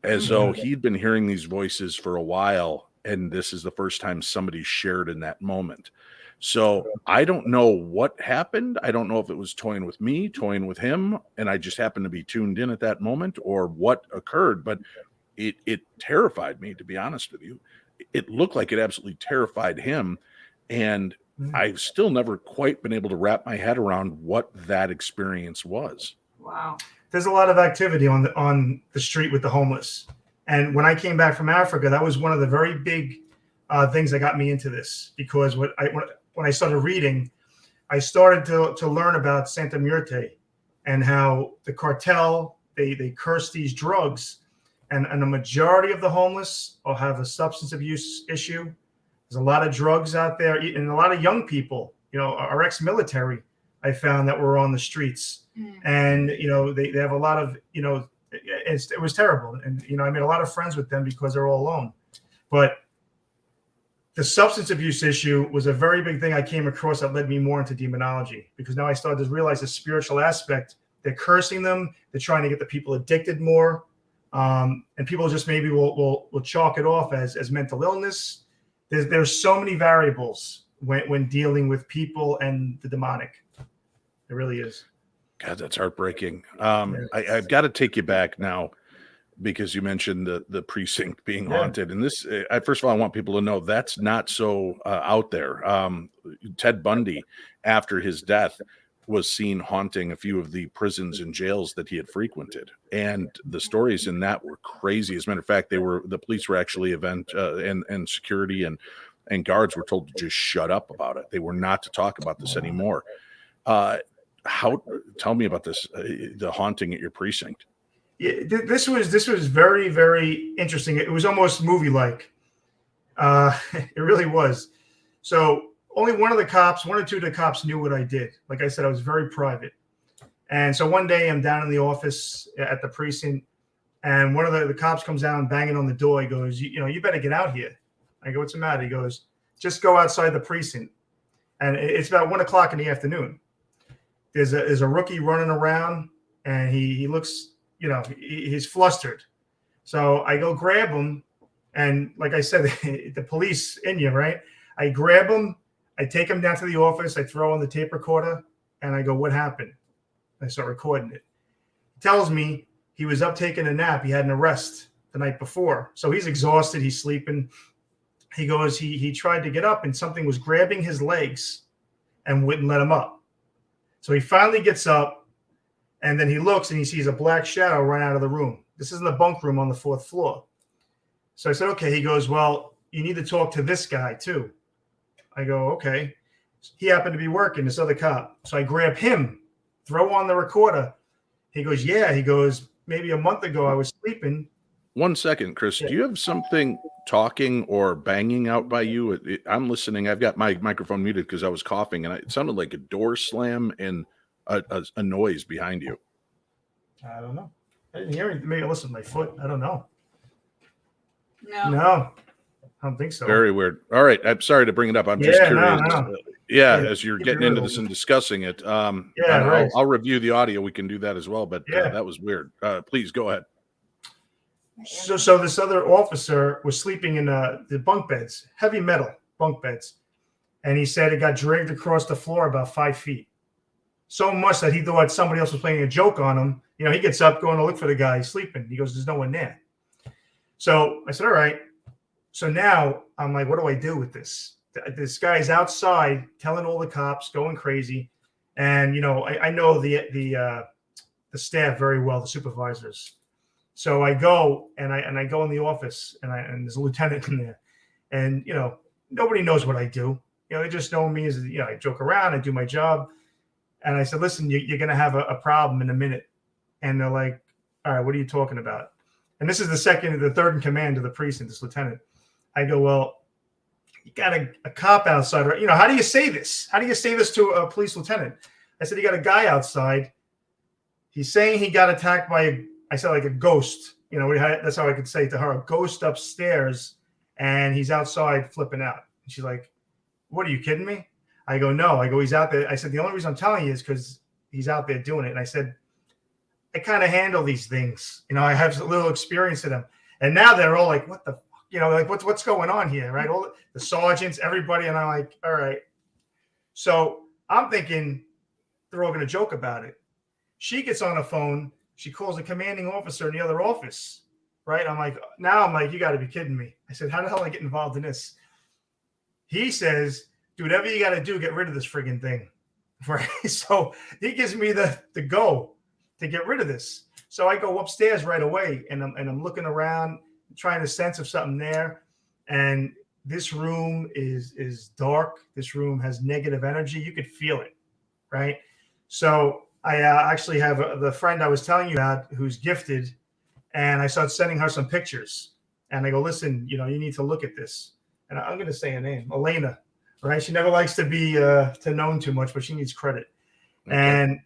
As though he'd been hearing these voices for a while. And this is the first time somebody shared in that moment. So I don't know what happened. I don't know if it was toying with me, toying with him, and I just happened to be tuned in at that moment, or what occurred. But it terrified me, to be honest with you. It looked like it absolutely terrified him. And I've still never quite been able to wrap my head around what that experience was. Wow. There's a lot of activity on the street with the homeless. And when I came back from Africa, that was one of the very big things that got me into this, because when I started reading, I started to learn about Santa Muerte and how the cartel, they curse these drugs, and the majority of the homeless will have a substance abuse issue. There's a lot of drugs out there, and a lot of young people, our ex-military, I found, that were on the streets. And, they have a lot of, it was terrible. And, I made a lot of friends with them because they're all alone. But the substance abuse issue was a very big thing I came across that led me more into demonology, because now I started to realize the spiritual aspect. They're cursing them. They're trying to get the people addicted more. And people just maybe will chalk it off as mental illness. There's so many variables when dealing with people and the demonic. It really is. God, that's heartbreaking. I've got to take you back now, because you mentioned the precinct being haunted. And this, first of all, I want people to know that's not so out there. Ted Bundy, after his death, was seen haunting a few of the prisons and jails that he had frequented. And the stories in that were crazy. As a matter of fact, the police were actually and security and guards were told to just shut up about it. They were not to talk about this anymore. Tell me about this, the haunting at your precinct. Yeah, this was very, very interesting. It was almost movie-like. It really was. So only one or two of the cops knew what I did. Like I said, I was very private. And so one day I'm down in the office at the precinct, and one of the cops comes down banging on the door. He goes, you better get out here. I go, "What's the matter?" He goes, "Just go outside the precinct." And it's about 1:00 in the afternoon. There's a rookie running around, and he looks, he's flustered. So I go grab him, and like I said, the police in you, right? I grab him, I take him down to the office, I throw on the tape recorder, and I go, "What happened?" I start recording it. He tells me he was up taking a nap. He had an arrest the night before. So he's exhausted, he's sleeping. He goes, he tried to get up, and something was grabbing his legs and wouldn't let him up. So he finally gets up, and then he looks and he sees a black shadow run out of the room. This is in the bunk room on the 4th floor. So I said, "Okay." He goes, "Well, you need to talk to this guy too." I go, "Okay." He happened to be working, this other cop. So I grab him, throw on the recorder. He goes, "Yeah." He goes, "Maybe a month ago I was sleeping." 1 second, Chris. Do you have something talking or banging out by you? I'm listening. I've got my microphone muted because I was coughing, and it sounded like a door slam and a noise behind you. I don't know. I didn't hear anything. Maybe I listened to my foot. I don't know. No, I don't think so. Very weird. All right. I'm sorry to bring it up. I'm just curious. No. As you're getting into this and discussing it, right. I'll review the audio. We can do that as well. But that was weird. Please go ahead. So this other officer was sleeping in the bunk beds, heavy metal bunk beds. And he said it got dragged across the floor about 5 feet. So much that he thought somebody else was playing a joke on him. You know, he gets up going to look for the guy sleeping. He goes, there's no one there. So I said, all right. So now I'm like, what do I do with this? This guy's outside telling all the cops, going crazy. And, you know, I know the staff very well, the supervisors. So I go and I go in the office and there's a lieutenant in there. And, you know, nobody knows what I do. You know, they just know me as, you know, I joke around, I do my job. And I said, listen, you're going to have a problem in a minute. And they're like, all right, what are you talking about? And this is the third in command of the precinct, this lieutenant. I go, well, you got a cop outside. Right? You know, how do you say this? How do you say this to a police lieutenant? I said, you got a guy outside. He's saying he got attacked by, I said, like a ghost. You know, that's how I could say it to her, a ghost upstairs. And he's outside flipping out. And she's like, what, are you kidding me? I go, no. I go, he's out there. I said, the only reason I'm telling you is because he's out there doing it. And I said, I kind of handle these things. You know, I have a little experience in them. And now they're all like, what the, you know, like what's going on here, right? All the sergeants, everybody. And I'm like, all right. So I'm thinking they're all going to joke about it. She gets on the phone. She calls the commanding officer in the other office, right? I'm like, you got to be kidding me. I said, how the hell did I get involved in this? He says, do whatever you got to do, get rid of this friggin' thing. Right? So he gives me the go to get rid of this. So I go upstairs right away and I'm looking around, trying to sense if something there. And this room is dark. This room has negative energy. You could feel it, right? So I actually have the friend I was telling you about who's gifted, and I started sending her some pictures. And I go, listen, you know, you need to look at this. And I'm going to say her name, Elena, right? She never likes to be known too much, but she needs credit. Okay. And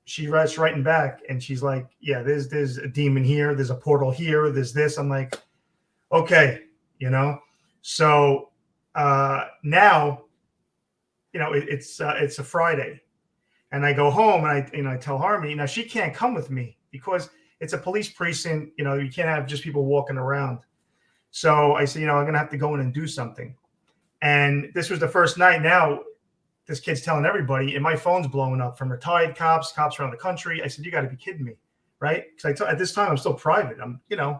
she writes writing back, and she's like, yeah, there's a demon here. There's a portal here. There's this. I'm like, okay, you know. So now, you know, it's a Friday. And I go home and I tell Harmony, now she can't come with me because it's a police precinct. You know, you can't have just people walking around. So I said, you know, I'm going to have to go in and do something. And this was the first night. Now this kid's telling everybody, and my phone's blowing up from retired cops around the country. I said, you got to be kidding me, right? Because at this time I'm still private. I'm, you know,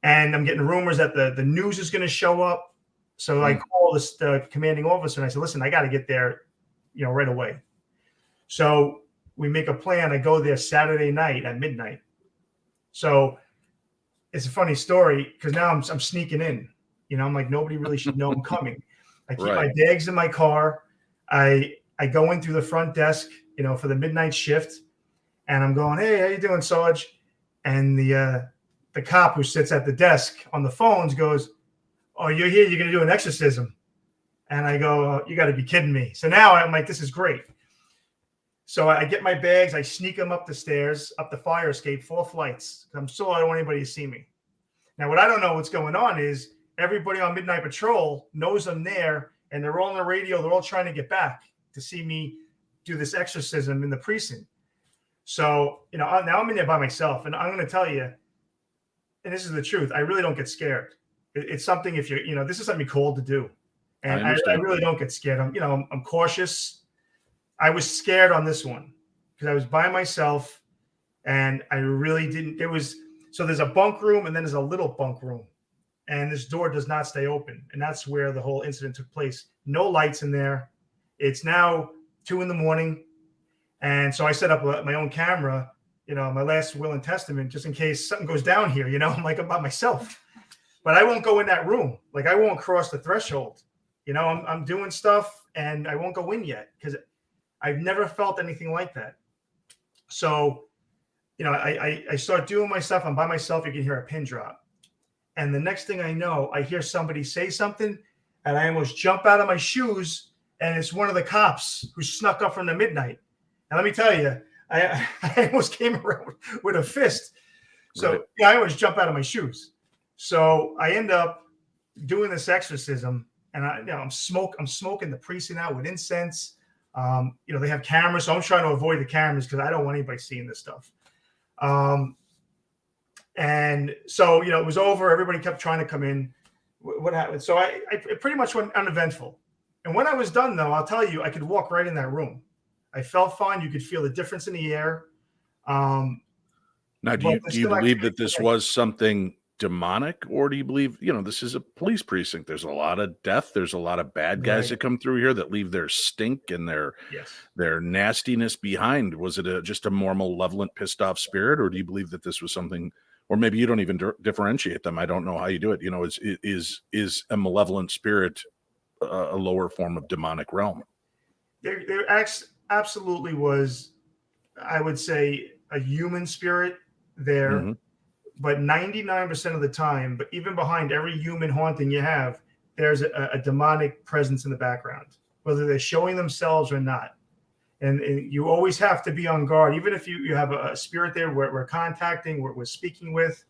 and I'm getting rumors that the news is going to show up. So I call the commanding officer and I said, listen, I got to get there, you know, right away. So we make a plan. I go there Saturday night at midnight. So it's a funny story because now I'm sneaking in. You know, I'm like, nobody really should know I'm coming. I keep my bags in my car. I go in through the front desk, you know, for the midnight shift. And I'm going, hey, how you doing, Sarge? And the cop who sits at the desk on the phones goes, oh, you're here. You're going to do an exorcism. And I go, you got to be kidding me. So now I'm like, this is great. So I get my bags, I sneak them up the stairs, up the fire escape, 4 flights. I don't want anybody to see me. Now, what I don't know what's going on is everybody on Midnight Patrol knows I'm there, and they're all on the radio. They're all trying to get back to see me do this exorcism in the precinct. So, you know, now I'm in there by myself, and I'm going to tell you, and this is the truth, I really don't get scared. It's something this is something you're called to do. And I really don't get scared. I'm cautious. I was scared on this one because I was by myself and I really didn't. So there's a bunk room and then there's a little bunk room, and this door does not stay open. And that's where the whole incident took place. No lights in there. It's now 2 a.m. And so I set up my own camera, you know, my last will and testament, just in case something goes down here, you know, I'm like, I'm by myself, but I won't go in that room. Like I won't cross the threshold, you know, I'm doing stuff and I won't go in yet because I've never felt anything like that. So, you know, I start doing my stuff. I'm by myself. You can hear a pin drop. And the next thing I know, I hear somebody say something and I almost jump out of my shoes. And it's one of the cops who snuck up from the midnight. And let me tell you, I almost came around with a fist. So yeah, I almost jump out of my shoes. So I end up doing this exorcism and I'm smoking the precinct out with incense. You know, they have cameras, so I'm trying to avoid the cameras because I don't want anybody seeing this stuff. And so, it was over. Everybody kept trying to come in. What happened? So I pretty much went uneventful. And when I was done, though, I'll tell you, I could walk right in that room. I felt fine. You could feel the difference in the air. Now, do you believe that this was something demonic, or do you believe, this is a police precinct? There's a lot of death. There's a lot of bad guys that come through here that leave their stink and their nastiness behind. Was it just a more malevolent, pissed off spirit, or do you believe that this was something, or maybe you don't even differentiate them? I don't know how you do it. Is a malevolent spirit a lower form of demonic realm? There absolutely was, I would say, a human spirit there, but 99% of the time, but even behind every human haunting you have, there's a demonic presence in the background, whether they're showing themselves or not. And you always have to be on guard. Even if you have a spirit there we're contacting, we're speaking with,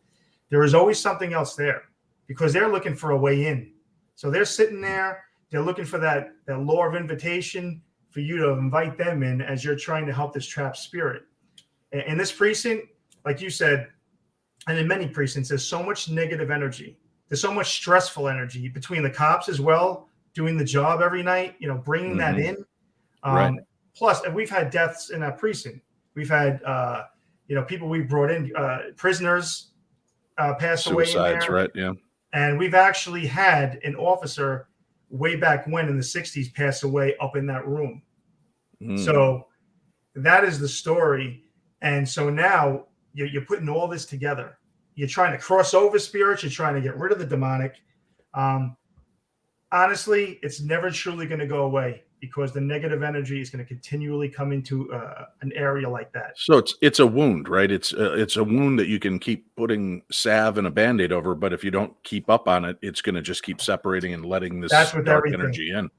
there is always something else there, because they're looking for a way in. So they're sitting there, they're looking for that law of invitation for you to invite them in as you're trying to help this trapped spirit. In this precinct, like you said, and in many precincts, there's so much negative energy. There's so much stressful energy between the cops as well, doing the job every night, bringing that in. Right. Plus, and we've had deaths in that precinct. We've had, people we brought in, prisoners pass away in there. Suicides, right? Yeah. And we've actually had an officer way back when in the 60s pass away up in that room. So that is the story. And so now you're putting all this together. You're trying to cross over spirits. You're trying to get rid of the demonic. Honestly, it's never truly going to go away, because the negative energy is going to continually come into an area like that. So it's a wound, right? It's a wound that you can keep putting salve and a Band-Aid over, but if you don't keep up on it, it's going to just keep separating and letting this dark energy in.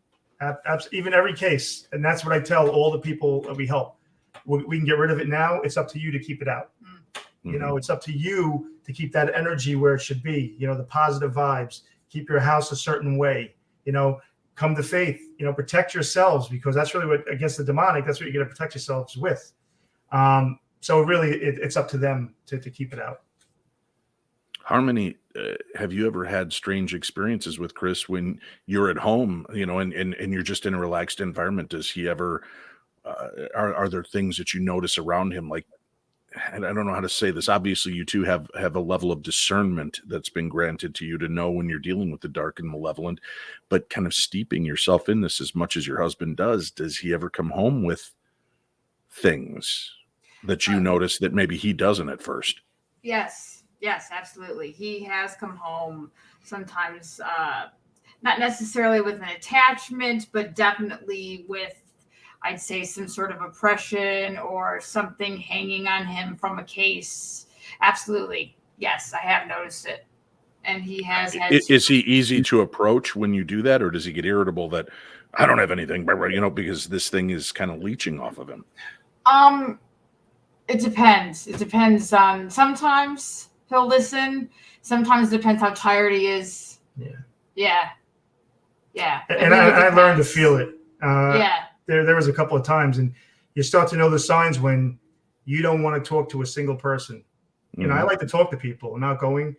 Even every case. And that's what I tell all the people that we help. We can get rid of it now. It's up to you to keep it out. It's up to you to keep that energy where it should be, the positive vibes, keep your house a certain way, come to faith, protect yourselves, because that's really what, against the demonic, that's what you're going to protect yourselves with. So really it's up to them to keep it out. Harmony, have you ever had strange experiences with Chris when you're at home, and you're just in a relaxed environment? Does he ever, are there things that you notice around him? Like, and I don't know how to say this. Obviously, you two have a level of discernment that's been granted to you to know when you're dealing with the dark and malevolent, but kind of steeping yourself in this as much as your husband does. Does he ever come home with things that you notice that maybe he doesn't at first? Yes, absolutely. He has come home sometimes, not necessarily with an attachment, but definitely with, I'd say, some sort of oppression or something hanging on him from a case. Absolutely. Yes, I have noticed it. And he has had... Is he easy to approach when you do that, or does he get irritable that I don't have anything, because this thing is kind of leeching off of him? It depends. It depends on, sometimes he'll listen. Sometimes it depends how tired he is. Yeah. And really I learned to feel it. There was a couple of times, and you start to know the signs when you don't want to talk to a single person. I like to talk to people, I'm outgoing,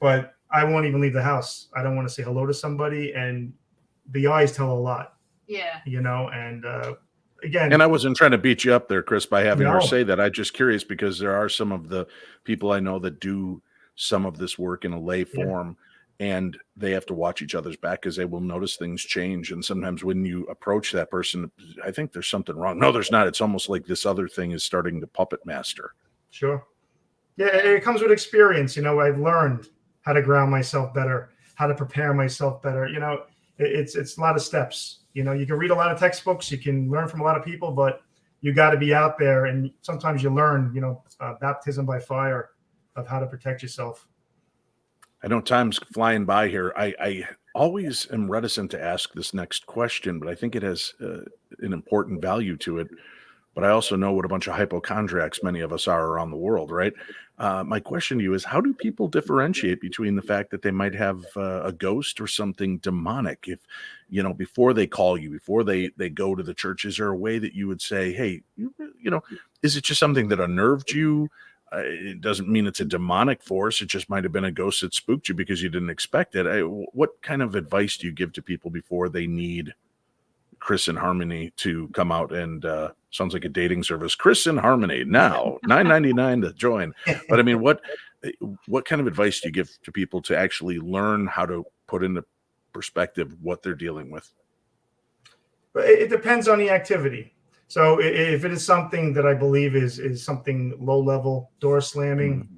but I won't even leave the house. I don't want to say hello to somebody, and the eyes tell a lot. And again, and I wasn't trying to beat you up there, Chris, by having her say that. I'm just curious, because there are some of the people I know that do some of this work in a lay form. And they have to watch each other's back, because they will notice things change. And sometimes when you approach that person, I think there's something wrong. No, there's not. It's almost like this other thing is starting to puppet master. Sure. Yeah, it comes with experience. I've learned how to ground myself better, how to prepare myself better. It's a lot of steps. You can read a lot of textbooks, you can learn from a lot of people, but you got to be out there. And sometimes you learn, baptism by fire of how to protect yourself. I know time's flying by here. I always am reticent to ask this next question, but I think it has an important value to it. But I also know what a bunch of hypochondriacs many of us are around the world, right? My question to you is, how do people differentiate between the fact that they might have a ghost or something demonic? If, before they call you, before they go to the church, is there a way that you would say, hey, is it just something that unnerved you? It doesn't mean it's a demonic force. It just might have been a ghost that spooked you because you didn't expect it. What kind of advice do you give to people before they need Chris and Harmony to come out and sounds like a dating service? Chris and Harmony now, $9.99 to join. But I mean, what kind of advice do you give to people to actually learn how to put into perspective what they're dealing with? But it depends on the activity. So if it is something that I believe is something low level, door slamming,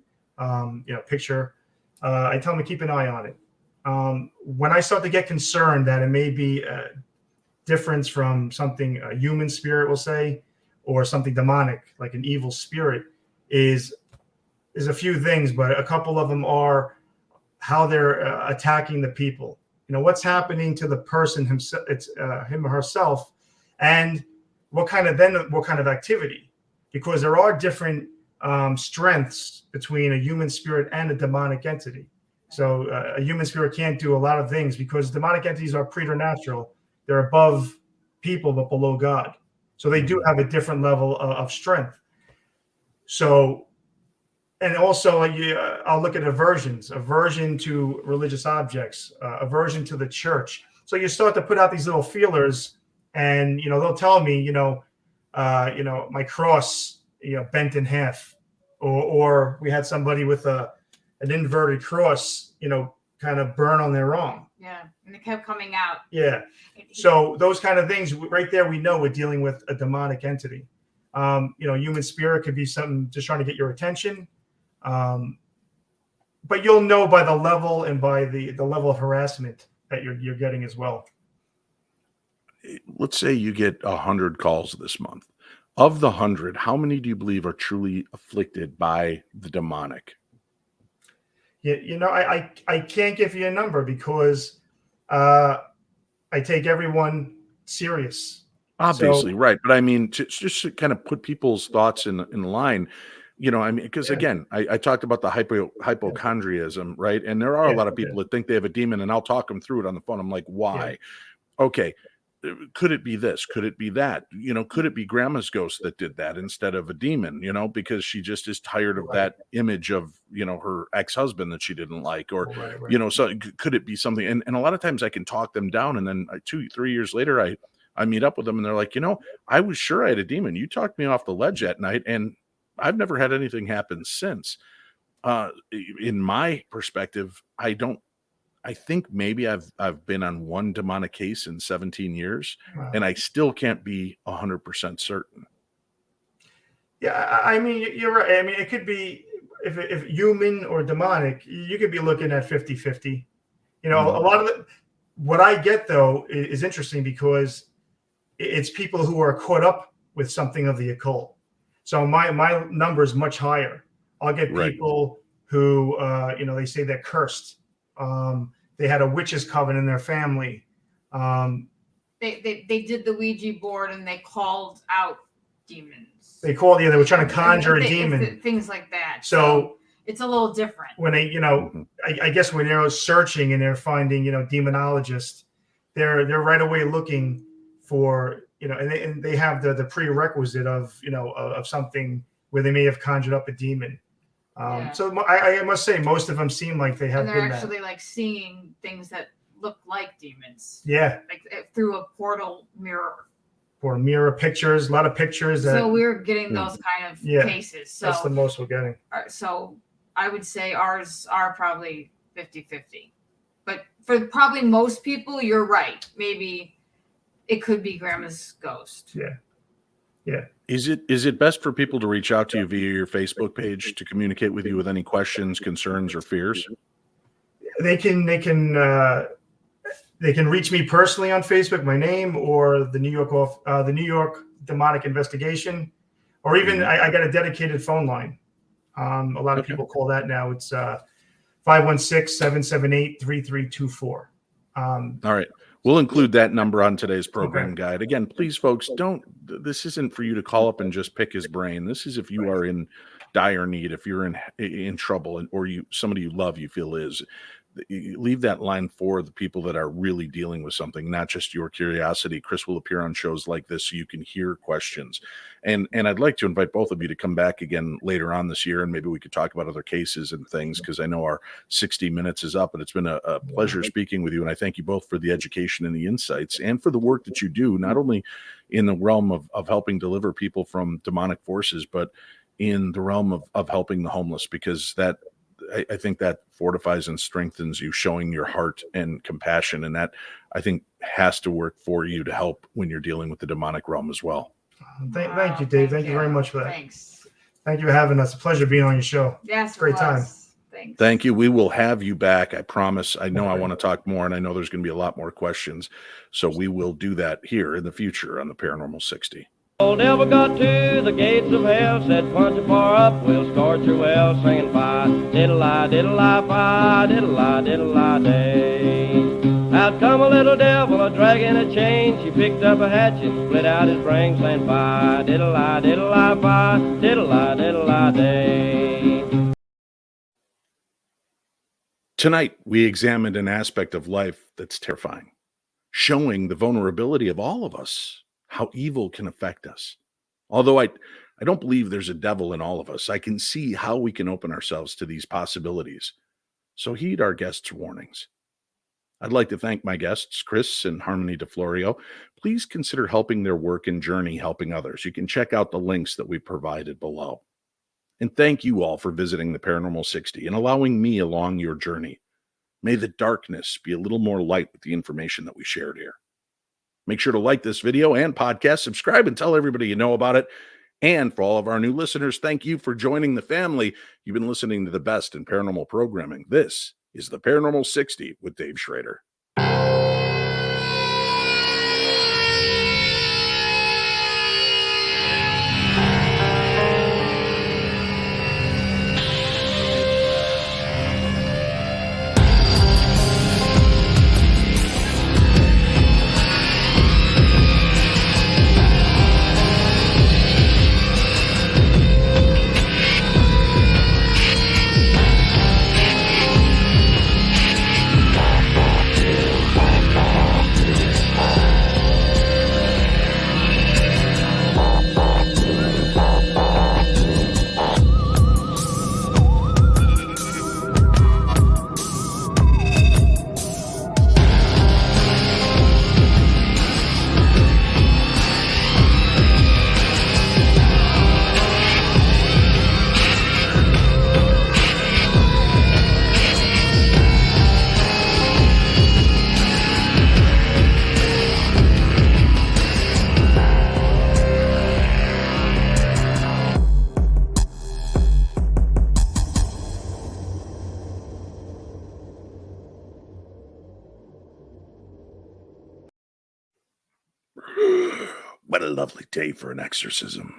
picture, I tell them to keep an eye on it. When I start to get concerned that it may be a difference from something a human spirit will say, or something demonic like an evil spirit, is a few things, but a couple of them are how they're attacking the people. What's happening to the person himself, him or herself, and what kind of activity, because there are different strengths between a human spirit and a demonic entity. So a human spirit can't do a lot of things because demonic entities are preternatural. They're above people but below God. So they do have a different level of strength. So, and also I'll look at aversion to religious objects, aversion to the church. So you start to put out these little feelers, and they'll tell me, my cross, bent in half, or we had somebody with an inverted cross, kind of burn on their arm. Yeah, and it kept coming out. Yeah. So those kind of things right there, we know we're dealing with a demonic entity. Human spirit could be something just trying to get your attention. But you'll know by the level and by the level of harassment that you're getting as well. Let's say you get 100 calls this month. Of the 100, how many do you believe are truly afflicted by the demonic? Yeah, I can't give you a number because I take everyone serious. Obviously, right. But I mean, just to kind of put people's thoughts in line, because again, I talked about the hypochondriasm, right? And there are a lot of people that think they have a demon, and I'll talk them through it on the phone. I'm like, why? Yeah. Okay. Could it be this? Could it be that? Could it be grandma's ghost that did that instead of a demon, because she just is tired of that image of, her ex-husband that she didn't like, or, so could it be something? And a lot of times I can talk them down, and then 2-3 years later, I meet up with them and they're like, I was sure I had a demon. You talked me off the ledge at night, and I've never had anything happen since. In my perspective, I think maybe I've been on one demonic case in 17 years, and I still can't be 100% certain. Yeah, I mean, you're right. I mean, it could be if human or demonic, you could be looking at 50-50. A lot of what I get though is interesting because it's people who are caught up with something of the occult. So my number is much higher. I'll get people who they say they're cursed. They had a witch's coven in their family. They did the Ouija board and they called out demons. They were trying to conjure a demon. Things like that. So it's a little different. When they, I guess when they're searching and they're finding, demonologists, they're right away looking for, and they have the prerequisite of, of something where they may have conjured up a demon. So I must say, most of them seem like they have. And they're actually like seeing things that look like demons. Yeah. Like through a portal mirror. Or mirror pictures, a lot of pictures. So we're getting those kind of cases. So that's the most we're getting. So I would say ours are probably 50-50. But for probably most people, you're right. Maybe it could be grandma's ghost. Yeah. Yeah. Is it best for people to reach out to you via your Facebook page to communicate with you with any questions, concerns, or fears? They can reach me personally on Facebook, my name, or the New York Demonic Investigation, or even I got a dedicated phone line. A lot of people call that now. It's 516-778-3324. All right. We'll include that number on today's program guide. Again, please, folks, this isn't for you to call up and just pick his brain. This is if you are in dire need, if you're in trouble, or somebody you love, you feel is. you leave that line for the people that are really dealing with something, not just your curiosity. Chris will appear on shows like this so you can hear questions. And I'd like to invite both of you to come back again later on this year, and maybe we could talk about other cases and things, because I know our 60 minutes is up, and it's been a pleasure speaking with you. And I thank you both for the education and the insights, and for the work that you do, not only in the realm of helping deliver people from demonic forces, but in the realm of helping the homeless, because that, I think that fortifies and strengthens you, showing your heart and compassion. And that, I think, has to work for you to help when you're dealing with the demonic realm as well. Thank you, Dave. Thank you very much for that. Thanks. Thank you for having us. A pleasure being on your show. Yes, Great time. Thanks. Thank you. We will have you back. I promise. I know I want to talk more, and I know there's going to be a lot more questions. So we will do that here in the future on the Paranormal 60. Old devil got to the gates of hell, said punch it far up, we'll scorch your well, singing fi, diddle-I, diddle-I, fi, diddle-I, diddle-I, day. Out come a little devil, a dragging a chain, she picked up a hatchet, split out his brain, saying fi, diddle-I, diddle-I, fi, diddle-I, diddle-I, day. Tonight, we examined an aspect of life that's terrifying, showing the vulnerability of all of us, how evil can affect us. Although I don't believe there's a devil in all of us, I can see how we can open ourselves to these possibilities. So heed our guests' warnings. I'd like to thank my guests, Chris and Harmony DeFlorio. Please consider helping their work and journey helping others. You can check out the links that we provided below. And thank you all for visiting the Paranormal 60 and allowing me along your journey. May the darkness be a little more light with the information that we shared here. Make sure to like this video and podcast, subscribe, and tell everybody you know about it. And for all of our new listeners, thank you for joining the family. You've been listening to the best in paranormal programming. This is the Paranormal 60 with Dave Schrader. What a lovely day for an exorcism.